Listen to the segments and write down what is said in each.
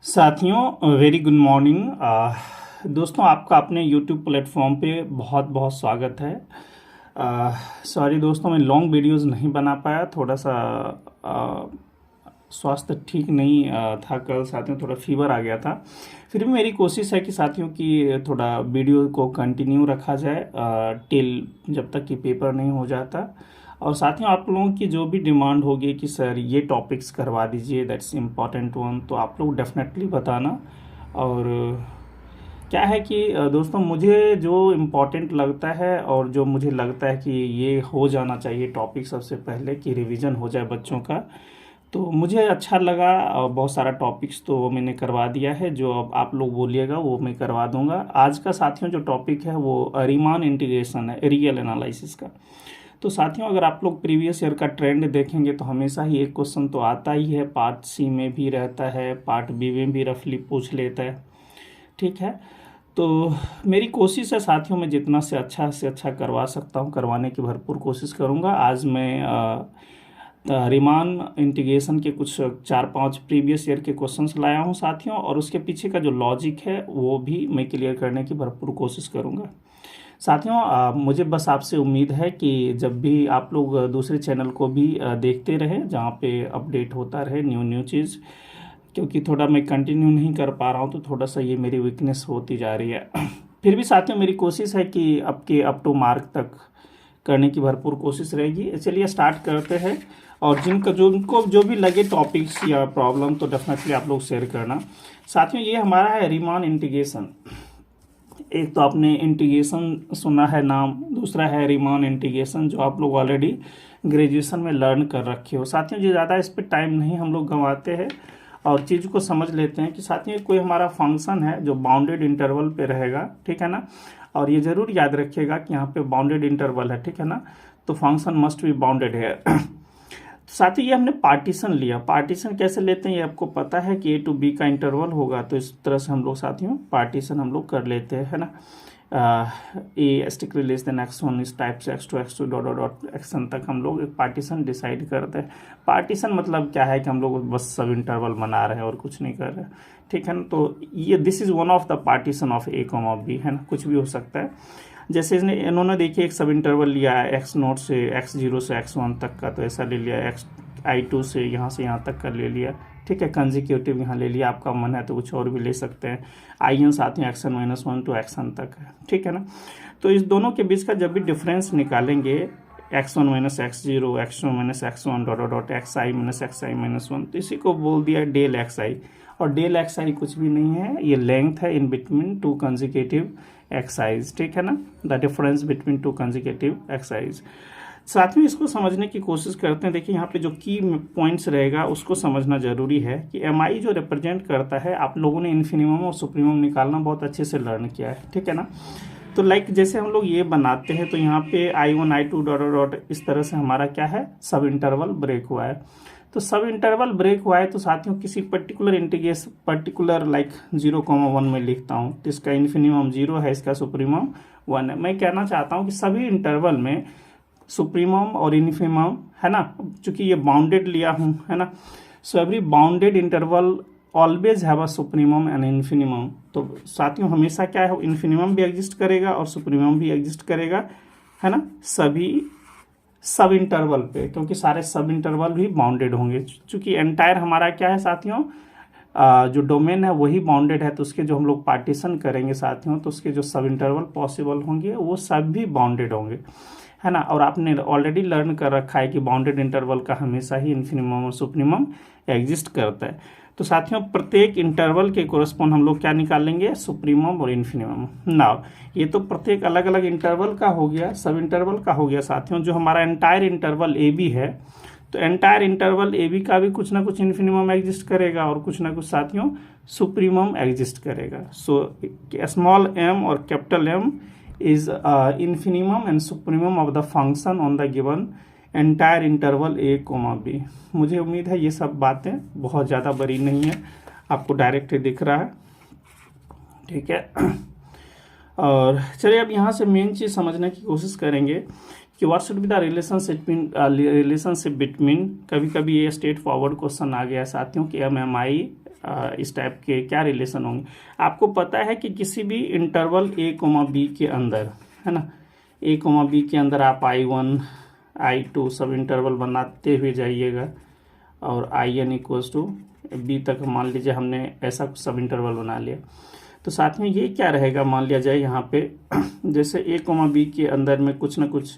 साथियों very good morning. दोस्तों आपका अपने यूट्यूब प्लेटफॉर्म पे बहुत बहुत स्वागत है। सॉरी दोस्तों, मैं लॉन्ग वीडियोस नहीं बना पाया, थोड़ा सा स्वास्थ्य ठीक नहीं था। कल साथियों थोड़ा फीवर आ गया था। फिर भी मेरी कोशिश है कि साथियों की थोड़ा वीडियो को कंटिन्यू रखा जाए टिल जब तक कि पेपर नहीं हो जाता। और साथियों आप लोगों की जो भी डिमांड होगी कि सर ये टॉपिक्स करवा दीजिए, दैट्स इम्पॉर्टेंट वन, तो आप लोग डेफिनेटली बताना। और क्या है कि दोस्तों मुझे जो इम्पोर्टेंट लगता है और जो मुझे लगता है कि ये हो जाना चाहिए टॉपिक सबसे पहले कि रिवीजन हो जाए बच्चों का, तो मुझे अच्छा लगा। और बहुत सारा टॉपिक्स तो मैंने करवा दिया है, जो अब आप लोग बोलिएगा वो मैं करवा दूंगा। आज का साथियों जो टॉपिक है वो रीमान इंटीग्रेशन है, रियल एनालिसिस का। तो साथियों अगर आप लोग प्रीवियस ईयर का ट्रेंड देखेंगे तो हमेशा ही एक क्वेश्चन तो आता ही है, पार्ट सी में भी रहता है, पार्ट बी में भी रफली पूछ लेता है। ठीक है, तो मेरी कोशिश है साथियों मैं जितना से अच्छा करवा सकता हूँ करवाने की भरपूर कोशिश करूँगा। आज मैं रीमान इंटीग्रेशन के कुछ 4-5 प्रीवियस ईयर के क्वेश्चंस लाया हूँ साथियों, और उसके पीछे का जो लॉजिक है वो भी मैं क्लियर करने की भरपूर कोशिश करूँगा साथियों। मुझे बस आपसे उम्मीद है कि जब भी आप लोग दूसरे चैनल को भी देखते रहें जहाँ पे अपडेट होता रहे न्यू चीज़, क्योंकि थोड़ा मैं कंटिन्यू नहीं कर पा रहा हूँ तो थोड़ा सा ये मेरी वीकनेस होती जा रही है। फिर भी साथियों मेरी कोशिश है कि अप टू मार्क तक करने की भरपूर कोशिश रहेगी। चलिए स्टार्ट करते हैं। और उनको जो भी लगे टॉपिक्स या प्रॉब्लम तो डेफिनेटली आप लोग शेयर करना साथियों। ये हमारा है रीमान इंटीग्रेशन। एक तो आपने इंटीग्रेशन सुना है नाम, दूसरा है रीमान इंटीग्रेशन जो आप लोग ऑलरेडी ग्रेजुएशन में लर्न कर रखे हो साथियों। जो ज़्यादा इस पर टाइम नहीं हम लोग गंवाते हैं और चीज़ को समझ लेते हैं कि साथियों कोई हमारा फंक्शन है जो बाउंडेड इंटरवल पे रहेगा, ठीक है ना। और ये जरूर याद रखिएगा कि यहाँ पे बाउंडेड इंटरवल है, ठीक है ना, तो फंक्शन मस्ट बी बाउंडेड है। साथ ही ये हमने पार्टीशन लिया। पार्टीशन कैसे लेते हैं ये आपको पता है कि ए टू बी का इंटरवल होगा, तो इस तरह से हम लोग साथियों पार्टीशन हम लोग कर लेते हैं, है ना। ए स्टिक लेस देन x1 इस टाइप से x2 dot dot dot xn तक हम लोग एक पार्टीशन डिसाइड करते हैं। पार्टीशन मतलब क्या है कि हम लोग बस सब इंटरवल बना रहे हैं और कुछ नहीं कर रहे हैं, ठीक है ना। तो ये this is one of the partition of a comma b, है ना, कुछ भी हो सकता है। जैसे इन्होंने देखिए एक सब इंटरवल लिया है x0 से x0 से x1 तक का, तो ऐसा ले लिया। I2 से यहाँ तक का ले लिया, ठीक है। कंजिक्यूटिव यहाँ ले लिया, आपका मन है तो कुछ और भी ले सकते हैं। IN साथ में xn-1 टू xn तक है, ठीक है ना। तो इस दोनों के बीच का जब भी डिफरेंस निकालेंगे x1 minus x0 x2 minus x1 dot dot xi minus xi minus 1, तो इसी को बोल दिया डेल xi। और डेल xi कुछ भी नहीं है, ये लेंथ है in between two consecutive excise, ठीक है ना, the difference between two consecutive excise. साथ में इसको समझने की कोशिश करते हैं। देखिए यहाँ पे जो की पॉइंट्स रहेगा उसको समझना जरूरी है कि MI जो रिप्रेजेंट करता है, आप लोगों ने इन्फिनिमम और सुप्रीमम निकालना बहुत अच्छे से लर्न किया है, ठीक है ना। तो लाइक जैसे हम लोग ये बनाते हैं तो यहाँ पे I1 I2 डॉट डॉट इस तरह से हमारा क्या है, सब इंटरवल ब्रेक हुआ है। तो सब इंटरवल ब्रेक हुआ है तो साथियों किसी पर्टिकुलर इंटीग्रेशन पर्टिकुलर लाइक 0,1 में लिखता हूँ, तो इसका इन्फिनिमम 0 है, इसका सुप्रीमम 1 है। मैं कहना चाहता हूँ कि सभी इंटरवल में सुप्रीमम और इन्फिनिमम, है ना, चूंकि ये बाउंडेड लिया हूँ, है ना, so every bounded interval always have a supremum and infimum. तो साथियों हमेशा क्या है, इन्फिनिमम भी एग्जिस्ट करेगा और सुप्रीमम भी एग्जिस्ट करेगा, है ना, सभी सब इंटरवल पे, क्योंकि सारे सब इंटरवल भी बाउंडेड होंगे। चूंकि एंटायर हमारा क्या है साथियों, जो डोमेन है वही बाउंडेड है, तो उसके जो हम लोग पार्टीशन करेंगे साथियों, तो उसके जो सब इंटरवल पॉसिबल होंगे वो सब भी बाउंडेड होंगे, है ना। और आपने ऑलरेडी लर्न कर रखा है कि बाउंडेड इंटरवल का हमेशा ही इन्फिनिमम और सुप्रीमम एग्जिस्ट करता है। तो साथियों प्रत्येक इंटरवल के कोरस्पॉन्ड हम लोग क्या निकालेंगे, सुप्रीमम और इन्फिनिमम। नाउ ये तो प्रत्येक अलग अलग इंटरवल का हो गया, सब इंटरवल का हो गया साथियों। जो हमारा एंटायर इंटरवल ए बी है, तो एंटायर इंटरवल ए बी का भी कुछ ना कुछ इन्फिनिमम एग्जिस्ट करेगा और कुछ ना कुछ साथियों सुप्रीमम एग्जिस्ट करेगा। सो स्मॉल m और capital M is infinimum and supremum of the function on the given entire interval a, b। मुझे उम्मीद है ये सब बातें बहुत ज़्यादा बड़ी नहीं है, आपको डायरेक्ट दिख रहा है, ठीक है। और चलिए अब यहाँ से मेन चीज़ समझने की कोशिश करेंगे कि what should be the relationship between. कभी कभी ये स्ट्रेट फॉरवर्ड क्वेश्चन आ गया साथियों कि MI इस टाइप के क्या रिलेशन होंगे। आपको पता है कि किसी भी इंटरवल a, b के अंदर, है ना, a, b के अंदर आप I1 I2 सब इंटरवल बनाते हुए जाइएगा और IN इक्वल्स टू b तक मान लीजिए हमने ऐसा सब इंटरवल बना लिया। तो साथ में ये क्या रहेगा, मान लिया जाए यहाँ पे जैसे a, b के अंदर में कुछ ना कुछ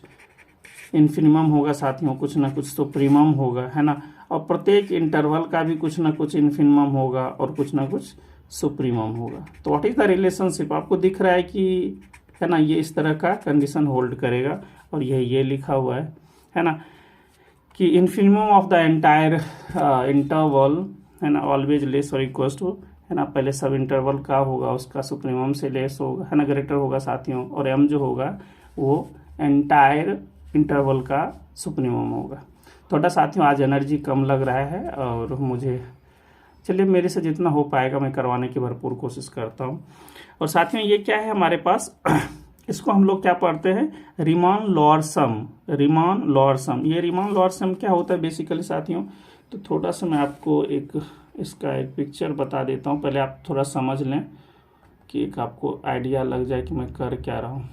इन्फिनिमम होगा साथियों, कुछ ना कुछ सुप्रीमम होगा, है ना, और प्रत्येक इंटरवल का भी कुछ ना कुछ इन्फिनिमम होगा और कुछ ना कुछ सुप्रीमम होगा। तो व्हाट इज द रिलेशनशिप, आपको दिख रहा है कि, है ना, ये इस तरह का कंडीशन होल्ड करेगा और ये लिखा हुआ है ना, कि इन्फिनिमम ऑफ द एंटायर इंटरवल, है ना, ऑलवेज लेस और इक्वल्स टू, है ना, पहले सब इंटरवल का होगा उसका सुप्रीमम से लेस होगा, है ना, ग्रेटर होगा साथियों, और m जो होगा वो एंटायर इंटरवल का सुप्रीमम होगा। थोड़ा साथियों आज एनर्जी कम लग रहा है और मुझे, चलिए मेरे से जितना हो पाएगा मैं करवाने की भरपूर कोशिश करता हूँ। और साथियों ये क्या है हमारे पास इसको हम लोग क्या पढ़ते हैं, Riemann lower sum. Riemann lower सम, ये रीमान लोअर सम क्या होता है बेसिकली साथियों, तो थोड़ा सा मैं आपको इसका एक पिक्चर बता देता हूँ, पहले आप थोड़ा समझ लें कि एक आपको आइडिया लग जाए कि मैं कर क्या रहा हूँ।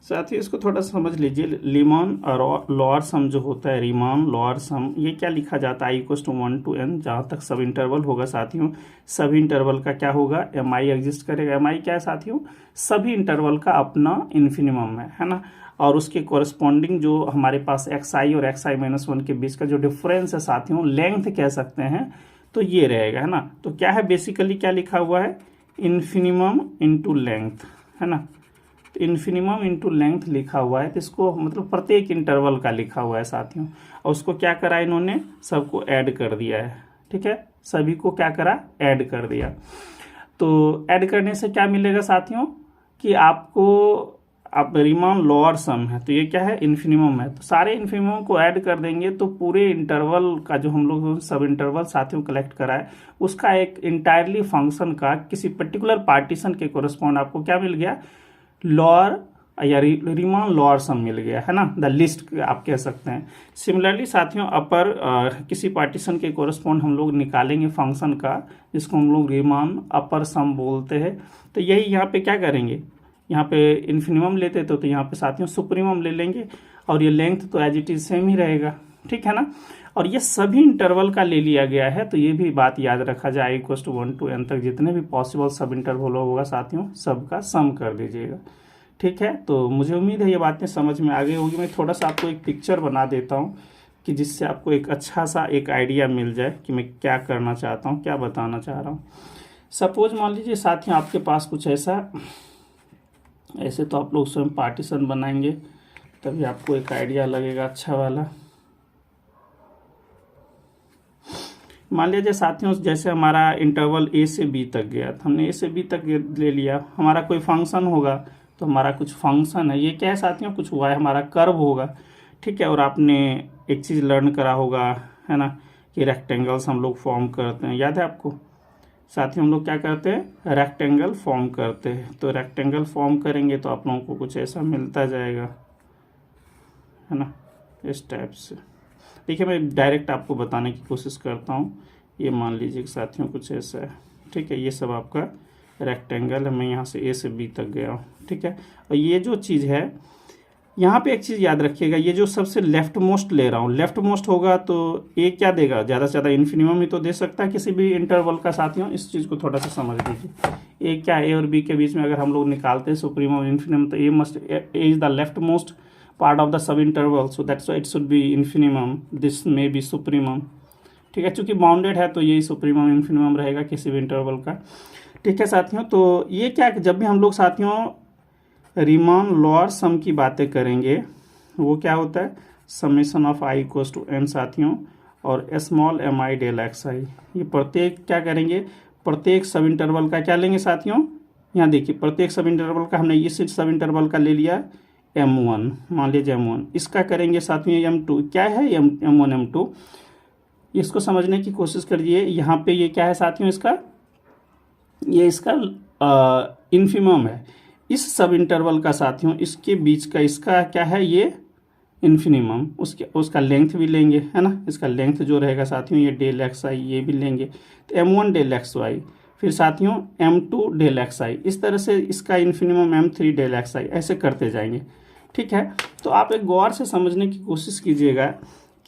साथ ही इसको थोड़ा समझ लीजिए, रीमान लोअर सम जो होता है, रीमान लोअर सम, ये क्या लिखा जाता है, इक्वल्स टू 1 to n, जहाँ तक सब इंटरवल होगा साथियों, सभी इंटरवल का क्या होगा, mi एग्जिस्ट करेगा। mi क्या है साथियों, सभी इंटरवल का अपना इन्फिनिमम है ना, और उसके कोरस्पॉन्डिंग जो हमारे पास xi और xi-1 के बीच का जो डिफरेंस है साथियों, लेंथ कह सकते हैं, तो ये रहेगा, है ना। तो क्या है बेसिकली, क्या लिखा हुआ है, इन्फिनिमम इंटू लेंथ, है ना, इन्फिनिमम इंटू लेंथ लिखा हुआ है, तो इसको मतलब प्रत्येक इंटरवल का लिखा हुआ है साथियों, और उसको क्या करा इन्होंने, सबको ऐड कर दिया है, ठीक है, सभी को क्या करा, ऐड कर दिया। तो ऐड करने से क्या मिलेगा साथियों, कि आपको, आप रीमान लोअर सम है तो ये क्या है, इन्फिनिमम है, तो सारे इन्फिनिमम को ऐड कर देंगे तो पूरे इंटरवल का जो हम लोग सब इंटरवल साथियों कलेक्ट करा है उसका एक इंटायरली फंक्शन का किसी पर्टिकुलर पार्टीशन के कोरस्पॉन्ड आपको क्या मिल गया, लोअर या रीमान लोअर सम मिल गया, है ना, द लिस्ट आप कह सकते हैं। सिमिलरली साथियों अपर किसी पार्टीशन के कोरस्पॉन्ड हम लोग निकालेंगे फंक्शन का, जिसको हम लोग रीमान अपर सम बोलते हैं। तो यही यहाँ पे क्या करेंगे, यहाँ पे इन्फिनिमम लेते तो यहाँ पे साथियों सुप्रीमम ले लेंगे, और ये लेंथ तो एज इट इज सेम ही रहेगा, ठीक है ना। और ये सभी इंटरवल का ले लिया गया है, तो ये भी बात याद रखा जाए, इक्वल टू 1 to n तक जितने भी पॉसिबल सब इंटरवल होगा साथियों सबका सम कर दीजिएगा, ठीक है। तो मुझे उम्मीद है ये बातें समझ में आ गई होगी। मैं थोड़ा सा आपको एक पिक्चर बना देता हूँ कि जिससे आपको एक अच्छा सा एक आइडिया मिल जाए कि मैं क्या करना चाहता हूँ, क्या बताना चाह रहा हूँ। सपोज मान लीजिए साथियों आपके पास कुछ ऐसे तो आप लोग स्वयं पार्टीशन बनाएंगे तभी आपको एक आइडिया लगेगा अच्छा वाला। मान लीजिए साथियों जैसे हमारा इंटरवल a से b तक गया, तो हमने a से b तक ले लिया, हमारा कोई फंक्शन होगा, तो हमारा कुछ फंक्शन है, ये क्या है साथियों, कुछ हुआ है, हमारा कर्व होगा, ठीक है। और आपने एक चीज़ लर्न करा होगा, है ना, कि रेक्टेंगल्स हम लोग फॉर्म करते हैं, याद है आपको साथियों, हम लोग क्या करते हैं, रेक्टेंगल फॉर्म करते हैं। तो रेक्टेंगल फॉर्म करेंगे तो आप लोगों को कुछ ऐसा मिलता जाएगा, है ना, इस टाइप से। देखिए मैं डायरेक्ट आपको बताने की कोशिश करता हूँ। ये मान लीजिए कि साथियों कुछ ऐसा है, ठीक है, ये सब आपका रेक्टेंगल है, मैं यहाँ से a से b तक गया हूँ, ठीक है। और ये जो चीज़ है यहाँ पे एक चीज़ याद रखिएगा, ये जो सबसे लेफ्ट मोस्ट ले रहा हूँ, लेफ्ट मोस्ट होगा तो ए क्या देगा, ज़्यादा से ज़्यादा इन्फिनिमम ही तो दे सकता है किसी भी इंटरवल का साथियों। इस चीज़ को थोड़ा सा समझ लीजिए, ए क्या, ए और बी के बीच में अगर हम लोग निकालते हैं सुप्रीमम इन्फिनिमम, तो A is the left most part of the sub interval, so that's why it should be infimum, this may be supremum, ठीक है। चूंकि बाउंडेड है तो यही सुप्रीमम इन्फिनिमम रहेगा किसी भी इंटरवल का, ठीक है साथियों। तो ये क्या, जब भी हम लोग साथियों रीमान लोअर सम की बातें करेंगे वो क्या होता है, summation of i equals to n साथियों, और स्मॉल mi डेल xi, ये प्रत्येक क्या करेंगे, प्रत्येक सब इंटरवल का क्या लेंगे साथियों, यहाँ देखिए प्रत्येक सब इंटरवल का हमने इस सब इंटरवल का ले लिया m1, मान लीजिए m1, इसका करेंगे साथियों m2, क्या है m1 m2, इसको समझने की कोशिश करिए। यहाँ पे ये क्या है साथियों, ये इसका इन्फिनिमम है, इस सब इंटरवल का साथियों इसके बीच का इसका क्या है, ये इन्फिनिमम, उसका लेंथ भी लेंगे, है ना। इसका लेंथ जो रहेगा साथियों ये डेल एक्स आई, ये भी लेंगे। तो m1 डेल एक्स वाई, फिर साथियों m2 डेल एक्स आई, इस तरह से इसका इन्फिनिमम m3 डेल एक्स आई, ऐसे करते जाएंगे। ठीक है, तो आप एक गौर से समझने की कोशिश कीजिएगा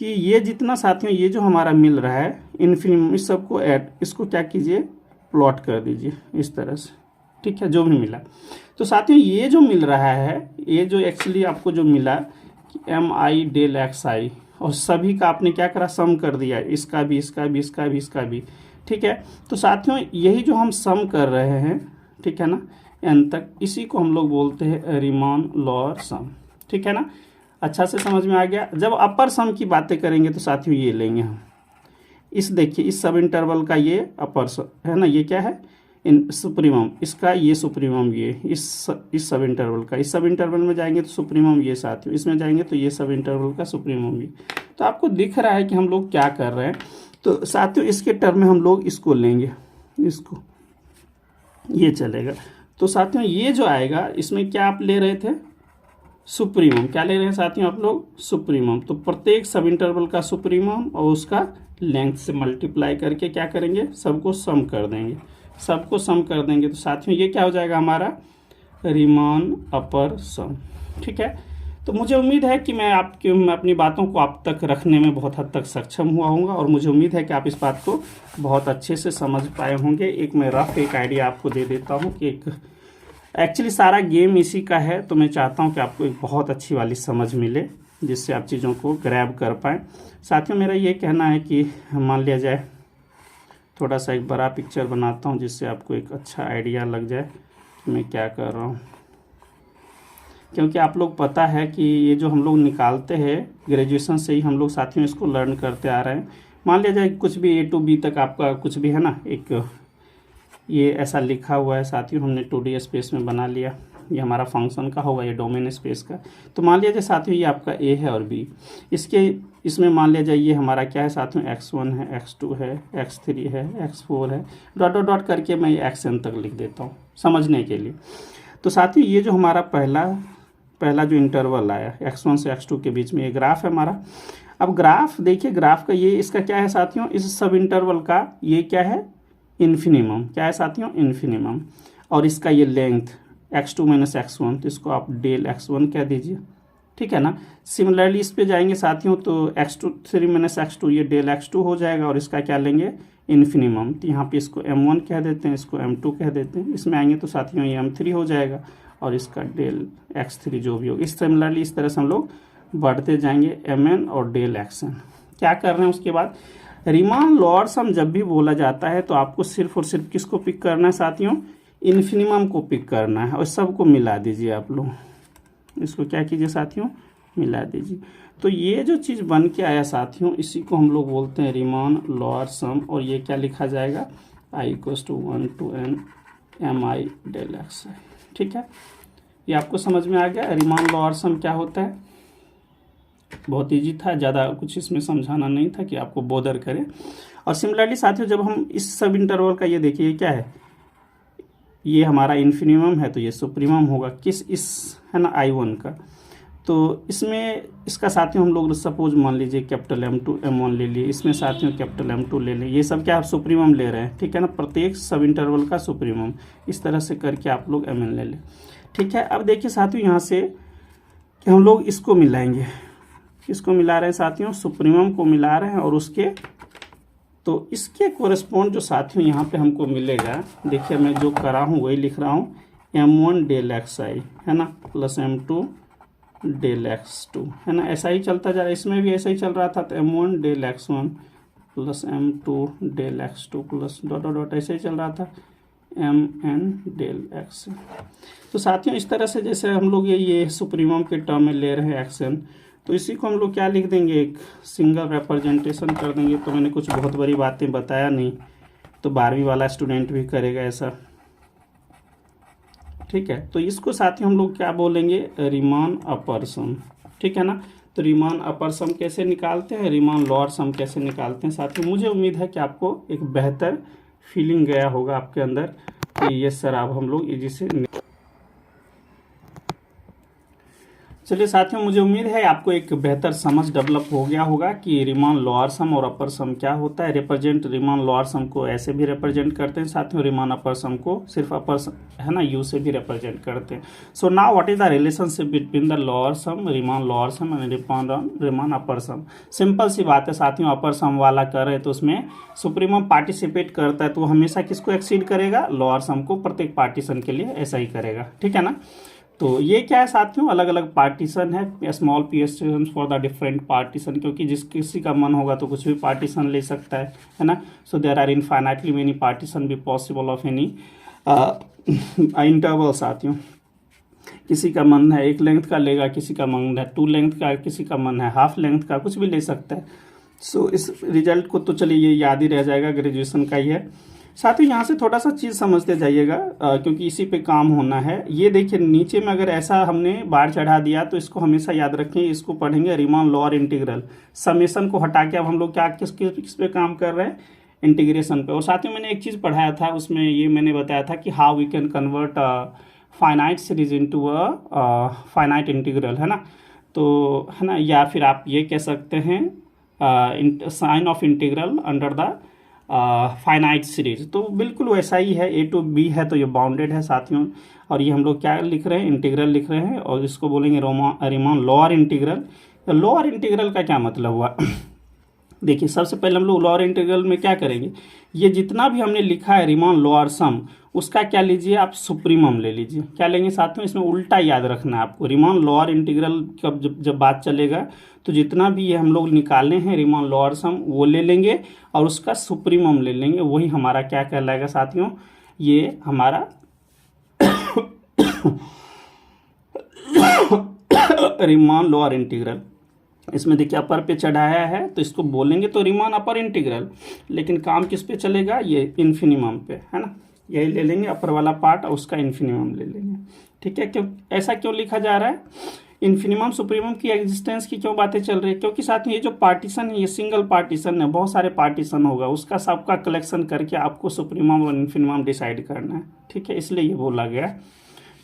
कि ये जितना साथियों ये जो हमारा मिल रहा है इन्फिनिमम, इस सबको ऐड, इसको क्या कीजिए, प्लॉट कर दीजिए इस तरह से। ठीक है, जो भी मिला। तो साथियों ये जो मिल रहा है, ये जो एक्चुअली आपको जो मिला एम आई डेल एक्स आई, और सभी का आपने क्या करा, सम कर दिया, इसका भी, इसका भी, इसका भी, इसका भी। ठीक है, तो साथियों यही जो हम सम कर रहे हैं, ठीक है ना, एन तक, इसी को हम लोग बोलते हैं रीमान लोअर सम। ठीक है ना, अच्छा से समझ में आ गया। जब अपर सम की बातें करेंगे तो साथियों ये लेंगे हम, इस देखिए इस सब इंटरवल का ये अपर सम है ना, ये क्या है, इन सुप्रीमम, इसका ये सुप्रीमम, ये इस सब इंटरवल का, इस सब इंटरवल में जाएंगे तो सुप्रीमम ये साथियों, इसमें जाएंगे तो ये सब इंटरवल का सुप्रीमम ये। तो आपको दिख रहा है कि हम लोग क्या कर रहे हैं। तो साथियों इसके टर्म में हम लोग इसको लेंगे, इसको, ये चलेगा। तो साथियों ये जो आएगा इसमें क्या आप ले रहे थे, सुप्रीमम, क्या ले रहे हैं साथियों आप लोग, सुप्रीमम। तो प्रत्येक सब इंटरवल का सुप्रीमम और उसका लेंथ से मल्टीप्लाई करके क्या करेंगे, सबको सम कर देंगे, सबको सम कर देंगे। तो साथियों ये क्या हो जाएगा हमारा रीमान अपर सम। ठीक है, तो मुझे उम्मीद है कि मैं अपनी बातों को आप तक रखने में बहुत हद तक सक्षम हुआ हूँगा, और मुझे उम्मीद है कि आप इस बात को बहुत अच्छे से समझ पाए होंगे। एक मैं रफ एक आइडिया आपको दे देता हूँ कि एक एक्चुअली सारा गेम इसी का है, तो मैं चाहता हूँ कि आपको एक बहुत अच्छी वाली समझ मिले, जिससे आप चीज़ों को ग्रैब कर पाएँ। साथियों मेरा ये कहना है कि मान लिया जाए थोड़ा सा एक बड़ा पिक्चर बनाता हूँ, जिससे आपको एक अच्छा आइडिया लग जाए कि मैं क्या कर रहा हूँ। क्योंकि आप लोग पता है कि ये जो हम लोग निकालते हैं ग्रेजुएशन से ही हम लोग साथियों इसको लर्न करते आ रहे हैं। मान लिया जाए कुछ भी A to B तक आपका कुछ भी है ना, एक ये ऐसा लिखा हुआ है साथियों, हमने 2D स्पेस में बना लिया, ये हमारा फंक्शन का होगा, ये डोमेन स्पेस का। तो मान लिया जाए साथियों ये आपका A है और B, इसमें मान लिया जाए ये हमारा क्या है साथियों, x1 है, x2 है, x3 है, x4 है, डॉट डॉट डॉट करके मैं ये xn तक लिख देता हूँ समझने के लिए। तो साथियों ये जो हमारा पहला जो इंटरवल आया x1 से x2 के बीच में, ये ग्राफ है हमारा। अब ग्राफ देखिए, ग्राफ का ये इसका क्या है साथियों, इस सब इंटरवल का ये क्या है, इन्फिनिमम, क्या है साथियों, इन्फिनिमम। और इसका ये लेंथ x2 माइनस x1, तो इसको आप डेल x1 कह दीजिए। ठीक है ना, सिमिलरली इस पे जाएंगे साथियों तो x2 3 माइनस x2 ये डेल x2 हो जाएगा, और इसका क्या लेंगे, इन्फिनिमम। तो यहाँ पे इसको m1 कह देते हैं, इसको m2 कह देते हैं। इसमें आएंगे तो साथियों ये m3 हो जाएगा, और इसका डेल x3 जो भी हो। इस सिमिलरली इस तरह से हम लोग बढ़ते जाएंगे mn और डेल xn। क्या कर रहे हैं उसके बाद, रीमान लोअर सम जब भी बोला जाता है तो आपको सिर्फ और सिर्फ किसको पिक करना है साथियों, इन्फिनिमम को पिक करना है, और सबको मिला दीजिए आप लोग, इसको क्या कीजिए साथियों, मिला दीजिए। तो ये जो चीज़ बन के आया साथियों, इसी को हम लोग बोलते हैं रीमान लोअर सम, और ये क्या लिखा जाएगा, i = 1 to n mi del x। ठीक है, ये आपको समझ में आ गया रीमान लोअर सम क्या होता है। बहुत इजी था, ज़्यादा कुछ इसमें समझाना नहीं था कि आपको बोदर करे। और सिमिलरली साथियों जब हम इस सब इंटरवल का ये देखिए क्या है, ये हमारा इन्फिनिमम है, तो ये सुप्रीमम होगा किस, इस है ना I1 का। तो इसमें इसका साथियों हम लोग सपोज मान लीजिए कैपिटल M2 M1 ले लिए, इसमें साथियों कैपिटल M2 ले लें, ये सब क्या आप सुप्रीमम ले रहे हैं। ठीक है ना, प्रत्येक सब इंटरवल का सुप्रीमम, इस तरह से करके आप लोग Mn ले लें। ठीक है, अब देखिए साथियों यहाँ से कि हम लोग इसको मिलाएंगे, किसको मिला रहे हैं साथियों, सुप्रीमम को मिला रहे हैं, और उसके तो इसके कोरेस्पॉन्ड जो साथियों यहाँ पे हमको मिलेगा, देखिए मैं जो करा हूँ वही लिख रहा हूँ, m1 डेल एक्स आई है ना प्लस m2 डेल x2 है ना, ऐसा ही चलता जा रहा है, इसमें भी ऐसा ही चल रहा था। तो m1 del x1 plus m2 del x2 plus dot dot dot ऐसे ही चल रहा था mn डेल x। तो साथियों इस तरह से जैसे हम लोग ये सुप्रीमम के टर्म में ले रहे हैं xn, तो इसी को हम लोग क्या लिख देंगे, एक सिंगल रिप्रेजेंटेशन कर देंगे। तो मैंने कुछ बहुत बड़ी बातें बताया नहीं, तो 12वीं वाला स्टूडेंट भी करेगा ऐसा। ठीक है, तो इसको साथियों हम लोग क्या बोलेंगे, रीमान अपर सम। ठीक है ना, तो रीमान अपर सम कैसे निकालते हैं, रीमान लोअर सम कैसे निकालते हैं साथियों। मुझे उम्मीद है कि आपको एक बेहतर फीलिंग गया होगा आपके अंदर कि ये सर अब हम लोग इजी से चलिए साथियों, मुझे उम्मीद है आपको एक बेहतर समझ डेवलप हो गया होगा कि रीमान लोअर सम और अपर सम क्या होता है। रिप्रेजेंट रीमान लोअर सम को ऐसे भी रिप्रेजेंट करते हैं साथियों, रीमान अपर सम को सिर्फ अपर है ना यू से भी रिप्रेजेंट करते हैं। So now what is the relationship between the lower sum, Riemann lower sum and Riemann upper sum. Simple सी बात है साथियों, अपर सम वाला कर रहे तो उसमें सुप्रीमम पार्टिसिपेट करता है तो वो हमेशा किसको एक्सीड करेगा, लोअर सम को। प्रत्येक पार्टीशन के लिए ऐसा ही करेगा, ठीक है ना। तो ये क्या है साथियों, अलग अलग पार्टीशन है, small partition for the different partition, क्योंकि जिस किसी का मन होगा तो कुछ भी पार्टीशन ले सकता है ना। So there are infinitely many partition भी पॉसिबल ऑफ एनी इंटरवल साथियों। किसी का मन है 1 लेंथ का लेगा, किसी का मन है 2 लेंथ का, किसी का मन है हाफ लेंथ का, कुछ भी ले सकता है। सो इस रिजल्ट को तो चलिए ये याद ही रह जाएगा, ग्रेजुएशन का ही है। साथ ही यहाँ से थोड़ा सा चीज़ समझते जाइएगा क्योंकि इसी पे काम होना है। ये देखिए नीचे में अगर ऐसा हमने बार चढ़ा दिया तो इसको हमेशा याद रखें, इसको पढ़ेंगे रीमान लोअर इंटीग्रल। समेशन को हटा के अब हम लोग क्या किस पे काम कर रहे हैं, इंटीग्रेशन पे। और साथ ही मैंने एक चीज़ पढ़ाया था, उसमें ये मैंने बताया था कि how we can convert finite series into a finite integral, है ना। तो है ना, या फिर आप ये कह सकते हैं sign of integral under the finite series. तो बिल्कुल वैसा ही है, ए टू बी है तो ये बाउंडेड है साथियों। और ये हम लोग क्या लिख रहे हैं, इंटीग्रल लिख रहे हैं, और इसको बोलेंगे रीमान लोअर इंटीग्रल। तो लोअर इंटीग्रल का क्या मतलब हुआ देखिए, सबसे पहले हम लोग लोअर इंटीग्रल में क्या करेंगे, ये जितना भी हमने लिखा है रीमान लोअर सम, उसका क्या लीजिए आप, सुप्रीमम ले लीजिए। क्या लेंगे साथियों, इसमें उल्टा याद रखना है आपको। रीमान लोअर इंटीग्रल कब जब बात चलेगा तो जितना भी ये हम लोग निकाले हैं रीमान लोअर सम वो ले लेंगे और उसका सुप्रीमम ले लेंगे, वही हमारा क्या कहलाएगा साथियों, ये हमारा रीमान लोअर इंटीग्रल। इसमें देखिए अपर पे चढ़ाया है तो इसको बोलेंगे तो रीमान अपर इंटीग्रल, लेकिन काम किस पे चलेगा, ये इन्फिनिमम पे, है ना। यही ले लेंगे अपर वाला पार्ट और उसका इन्फिनिमम ले लेंगे, ठीक है। क्यों ऐसा क्यों लिखा जा रहा है, इन्फिनिमम सुप्रीमम की एग्जिस्टेंस की क्यों बातें चल रही है, क्योंकि साथ में ये जो पार्टीशन है ये सिंगल पार्टीशन है, बहुत सारे पार्टीशन होगा, उसका सबका कलेक्शन करके आपको सुप्रीमम और इन्फिनिमम डिसाइड करना है, ठीक है, इसलिए ये बोला गया,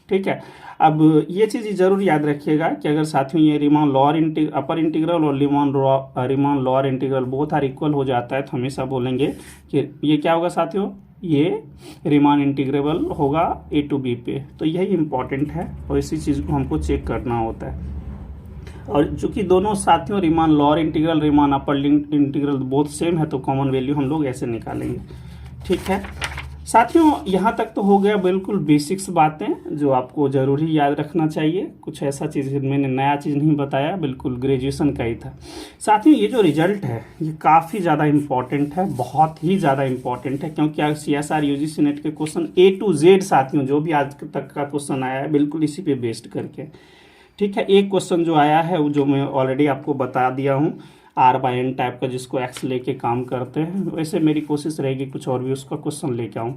ठीक है। अब ये चीज़ जरूर याद रखिएगा कि अगर साथियों ये रीमान लोअर अपर इंटीग्रल और Riemann lower integral both are equal हो जाता है तो हमेशा बोलेंगे कि ये क्या होगा साथियों, ये रीमान इंटीग्रेबल होगा ए टू बी पे। तो यही इंपॉर्टेंट है और इसी चीज़ को हमको चेक करना होता है। और चूंकि दोनों साथियों Riemann lower integral Riemann upper integral both same है तो कॉमन वैल्यू हम लोग ऐसे निकालेंगे, ठीक है साथियों। यहाँ तक तो हो गया बिल्कुल बेसिक्स बातें जो आपको जरूरी याद रखना चाहिए। कुछ ऐसा चीज़ मैंने नया चीज़ नहीं बताया, बिल्कुल ग्रेजुएशन का ही था। साथियों ये जो रिजल्ट है ये काफ़ी ज़्यादा इम्पॉर्टेंट है, बहुत ही ज़्यादा इम्पॉर्टेंट है, क्योंकि CSR UGC नेट के क्वेश्चन A to Z साथियों जो भी आज तक का क्वेश्चन आया है बिल्कुल इसी पे बेस्ड करके, ठीक है। एक क्वेश्चन जो आया है वो जो मैं ऑलरेडी आपको बता दिया हूँ, R/N टाइप का, जिसको X लेके काम करते हैं। वैसे मेरी कोशिश रहेगी कुछ और भी उसका क्वेश्चन लेके आऊँ।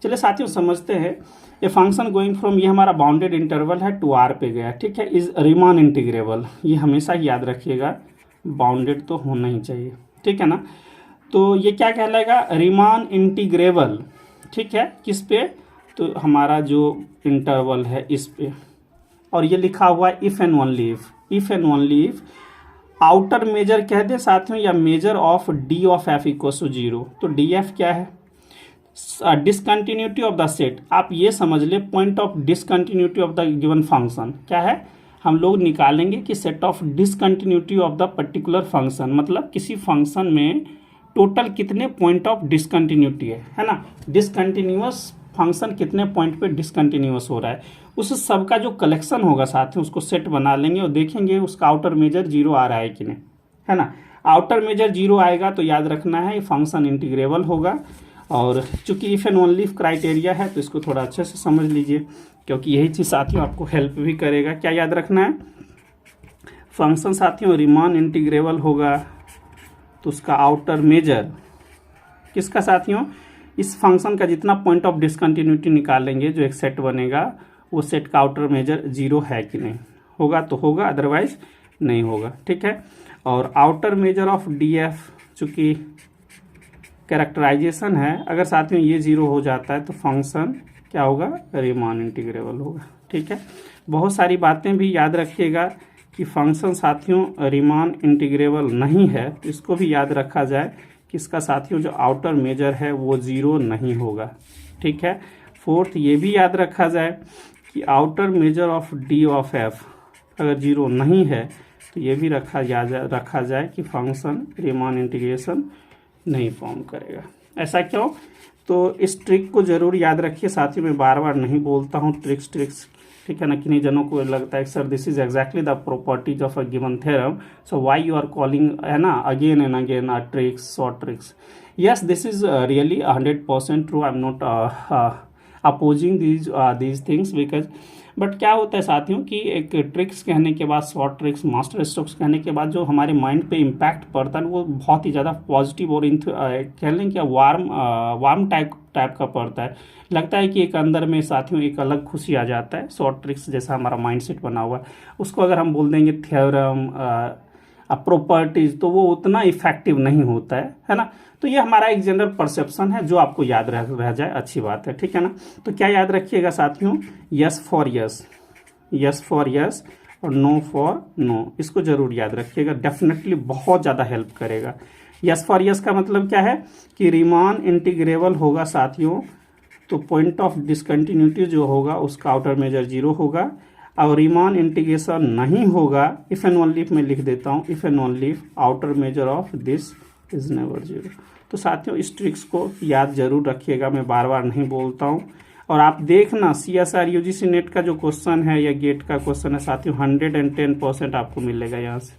चलिए साथियों समझते हैं, ये फंक्शन गोइंग फ्रॉम, ये हमारा बाउंडेड इंटरवल है टू R पे गया, ठीक है, इज रीमान इंटीग्रेबल। ये हमेशा याद रखिएगा, बाउंडेड तो होना ही चाहिए, ठीक है ना। तो ये क्या कहलाएगा, रीमान इंटीग्रेबल, ठीक है, किस पे, तो हमारा जो इंटरवल है इस पे। और ये लिखा हुआ है if and only if outer measure कह दे साथियों या measure of D of F equal to 0। तो डी एफ क्या है, डिसकंटिन्यूटी ऑफ द सेट। आप ये समझ ले point of discontinuity of the given function क्या है, हम लोग निकालेंगे कि set of discontinuity of the particular function, मतलब किसी फंक्शन में टोटल कितने पॉइंट ऑफ डिसकंटिन्यूटी है ना। डिसकंटिन्यूअस फंक्शन कितने पॉइंट पे डिसकंटिन्यूअस हो रहा है, उस सब का जो कलेक्शन होगा साथ में उसको सेट बना लेंगे और देखेंगे उसका आउटर मेजर 0 आ रहा है कि नहीं, है ना। आउटर मेजर 0 आएगा तो याद रखना है ये फंक्शन इंटीग्रेबल होगा। और चूंकि if and only if criteria है तो इसको थोड़ा अच्छे से समझ लीजिए, क्योंकि यही चीज़ साथियों आपको हेल्प भी करेगा। क्या याद रखना है, फंक्शन साथियों रीमान इंटीग्रेबल होगा तो उसका आउटर मेजर किसका साथियों, इस फंक्शन का जितना पॉइंट ऑफ डिसकंटिन्यूटी निकालेंगे जो एक सेट बनेगा वो सेट का आउटर मेजर 0 है कि नहीं, होगा तो होगा, अदरवाइज नहीं होगा, ठीक है। और outer measure of D F चूँकि कैरेक्टराइजेशन है, अगर साथ में ये 0 हो जाता है तो फंक्शन क्या होगा, रीमान इंटीग्रेबल होगा, ठीक है। बहुत सारी बातें भी याद रखिएगा कि फंक्शन साथियों रीमान इंटीग्रेबल नहीं है, तो इसको भी याद रखा जाए कि इसका साथियों जो आउटर मेजर है वो ज़ीरो नहीं होगा। ठीक है। फोर्थ ये भी याद रखा जाए कि outer measure of D of F अगर जीरो नहीं है तो ये भी रखा जाए कि फंक्शन रीमान इंटीग्रेशन नहीं फॉर्म करेगा। ऐसा क्यों? तो इस ट्रिक को जरूर याद रखिए साथियों, मैं बार बार नहीं बोलता हूँ ट्रिक्स। ठीक है ना। किन्हीं जनों को लगता है sir this is exactly the properties of a given theorem, so why you are calling है ना again and again tricks, short tricks. Yes, this is really 100% true. I am not opposing these things because but क्या होता है साथियों कि एक tricks कहने के बाद, शॉर्ट ट्रिक्स, मास्टर स्ट्रोक्स कहने के बाद जो हमारे माइंड पे इम्पैक्ट पड़ता है वो बहुत ही ज़्यादा पॉजिटिव और कह लें क्या वार्म टाइप का पड़ता है। लगता है कि एक अंदर में साथियों एक अलग खुशी आ जाता है। शॉर्ट ट्रिक्स जैसा हमारा माइंड सेट बना हुआ है उसको अगर हम बोल देंगे थ्योरम प्रॉपर्टीज तो वो उतना इफेक्टिव नहीं होता है ना। तो ये हमारा एक जनरल परसेप्शन है जो आपको याद रह जाए, अच्छी बात है। ठीक है ना। तो क्या याद रखिएगा साथियों, yes for yes, yes for yes और नो फॉर नो, इसको जरूर याद रखिएगा, डेफिनेटली बहुत ज़्यादा हेल्प करेगा। यस फॉर यस का मतलब क्या है कि रीमान इंटीग्रेबल होगा साथियों, तो पॉइंट ऑफ डिसकंटिन्यूटी जो होगा उसका आउटर मेजर जीरो होगा, और रीमान इंटीग्रेशन नहीं होगा इफ एंड ओनली इफ मैं लिख देता हूँ, if and only if outer measure of this is never zero. तो साथियों इस ट्रिक्स को याद जरूर रखिएगा, मैं बार बार नहीं बोलता हूँ। और आप देखना CSR UGC नेट का जो क्वेश्चन है या गेट का क्वेश्चन है साथियों 110% आपको मिलेगा यहाँ से।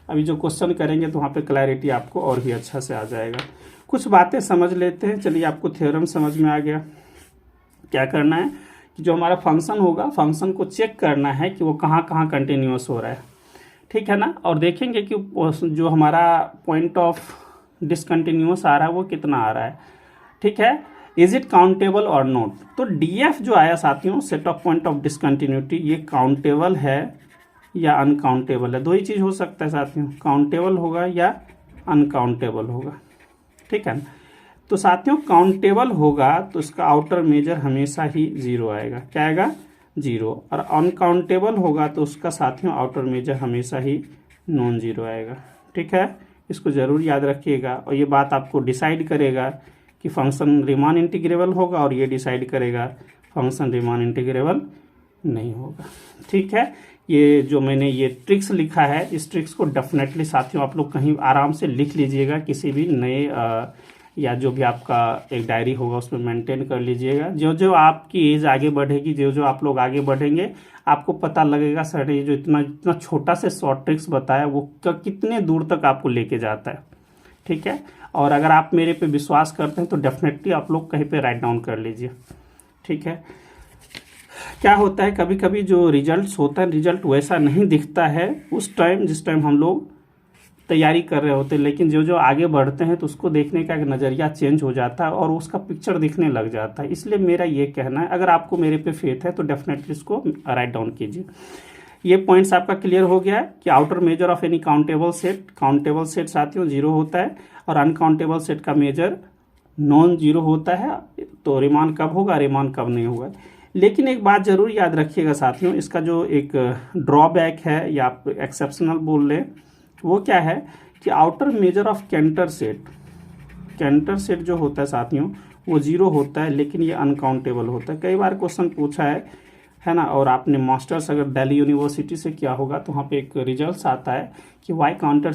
अभी जो क्वेश्चन करेंगे तो वहाँ पे क्लैरिटी आपको और भी अच्छा से आ जाएगा। कुछ बातें समझ लेते हैं। चलिए, आपको थ्योरम समझ में आ गया। क्या करना है कि जो हमारा फंक्शन होगा, फंक्शन को चेक करना है कि वो कहाँ कहाँ कंटिन्यूअस हो रहा है। ठीक है ना। और देखेंगे कि जो हमारा पॉइंट ऑफ डिसकंटिन्यूअस आ रहा है वो कितना आ रहा है। ठीक है। इज इट काउंटेबल और नॉट। तो DF जो आया साथियों, set of point of discontinuity, ये काउंटेबल है या अनकाउंटेबल है। दो ही चीज हो सकता है साथियों, काउंटेबल होगा या अनकाउंटेबल होगा। ठीक है। तो साथियों काउंटेबल होगा तो इसका आउटर मेजर हमेशा ही जीरो आएगा। क्या आएगा? जीरो। और अनकाउंटेबल होगा तो उसका साथियों आउटर मेजर हमेशा ही नॉन जीरो आएगा। ठीक है। इसको जरूर याद रखिएगा और ये बात आपको डिसाइड करेगा कि फंक्शन रीमान इंटीग्रेबल होगा, और ये डिसाइड करेगा फंक्शन रीमान इंटीग्रेबल नहीं होगा। ठीक है। ये जो मैंने ये ट्रिक्स लिखा है, इस ट्रिक्स को डेफिनेटली साथियों आप लोग कहीं आराम से लिख लीजिएगा, किसी भी नए या जो भी आपका एक डायरी होगा उसमें मेंटेन कर लीजिएगा। जो जो आपकी एज आगे बढ़ेगी, जो जो आप लोग आगे बढ़ेंगे, आपको पता लगेगा सर ये जो इतना छोटा से शॉर्ट ट्रिक्स बताया वो कितने दूर तक आपको लेके जाता है। ठीक है। और अगर आप मेरे पे विश्वास करते हैं तो डेफिनेटली आप लोग कहीं पे राइट डाउन कर लीजिए। ठीक है। क्या होता है कभी कभी जो रिजल्ट्स होता है, रिजल्ट वैसा नहीं दिखता है उस टाइम जिस टाइम हम लोग तैयारी कर रहे होते हैं, लेकिन जो जो आगे बढ़ते हैं तो उसको देखने का एक नज़रिया चेंज हो जाता है और उसका पिक्चर दिखने लग जाता है। इसलिए मेरा ये कहना है, अगर आपको मेरे पे फेथ है तो डेफिनेटली इसको राइट डाउन कीजिए। ये पॉइंट्स आपका क्लियर हो गया है कि outer measure of any countable set साथियों जीरो होता है और अनकाउंटेबल सेट का मेजर नॉन जीरो होता है। तो रीमान कब होगा, रीमान कब नहीं होगा। लेकिन एक बात जरूर याद रखिएगा साथियों, इसका जो एक ड्रॉबैक है या आप एक्सेप्शनल बोल लें, वो क्या है कि outer measure of Cantor set जो होता है साथियों वो जीरो होता है, लेकिन ये अनकाउंटेबल होता है। कई बार क्वेश्चन पूछा है ना, और आपने मास्टर्स अगर दिल्ली यूनिवर्सिटी से किया होगा तो वहाँ पे एक रिजल्ट आता है कि why counter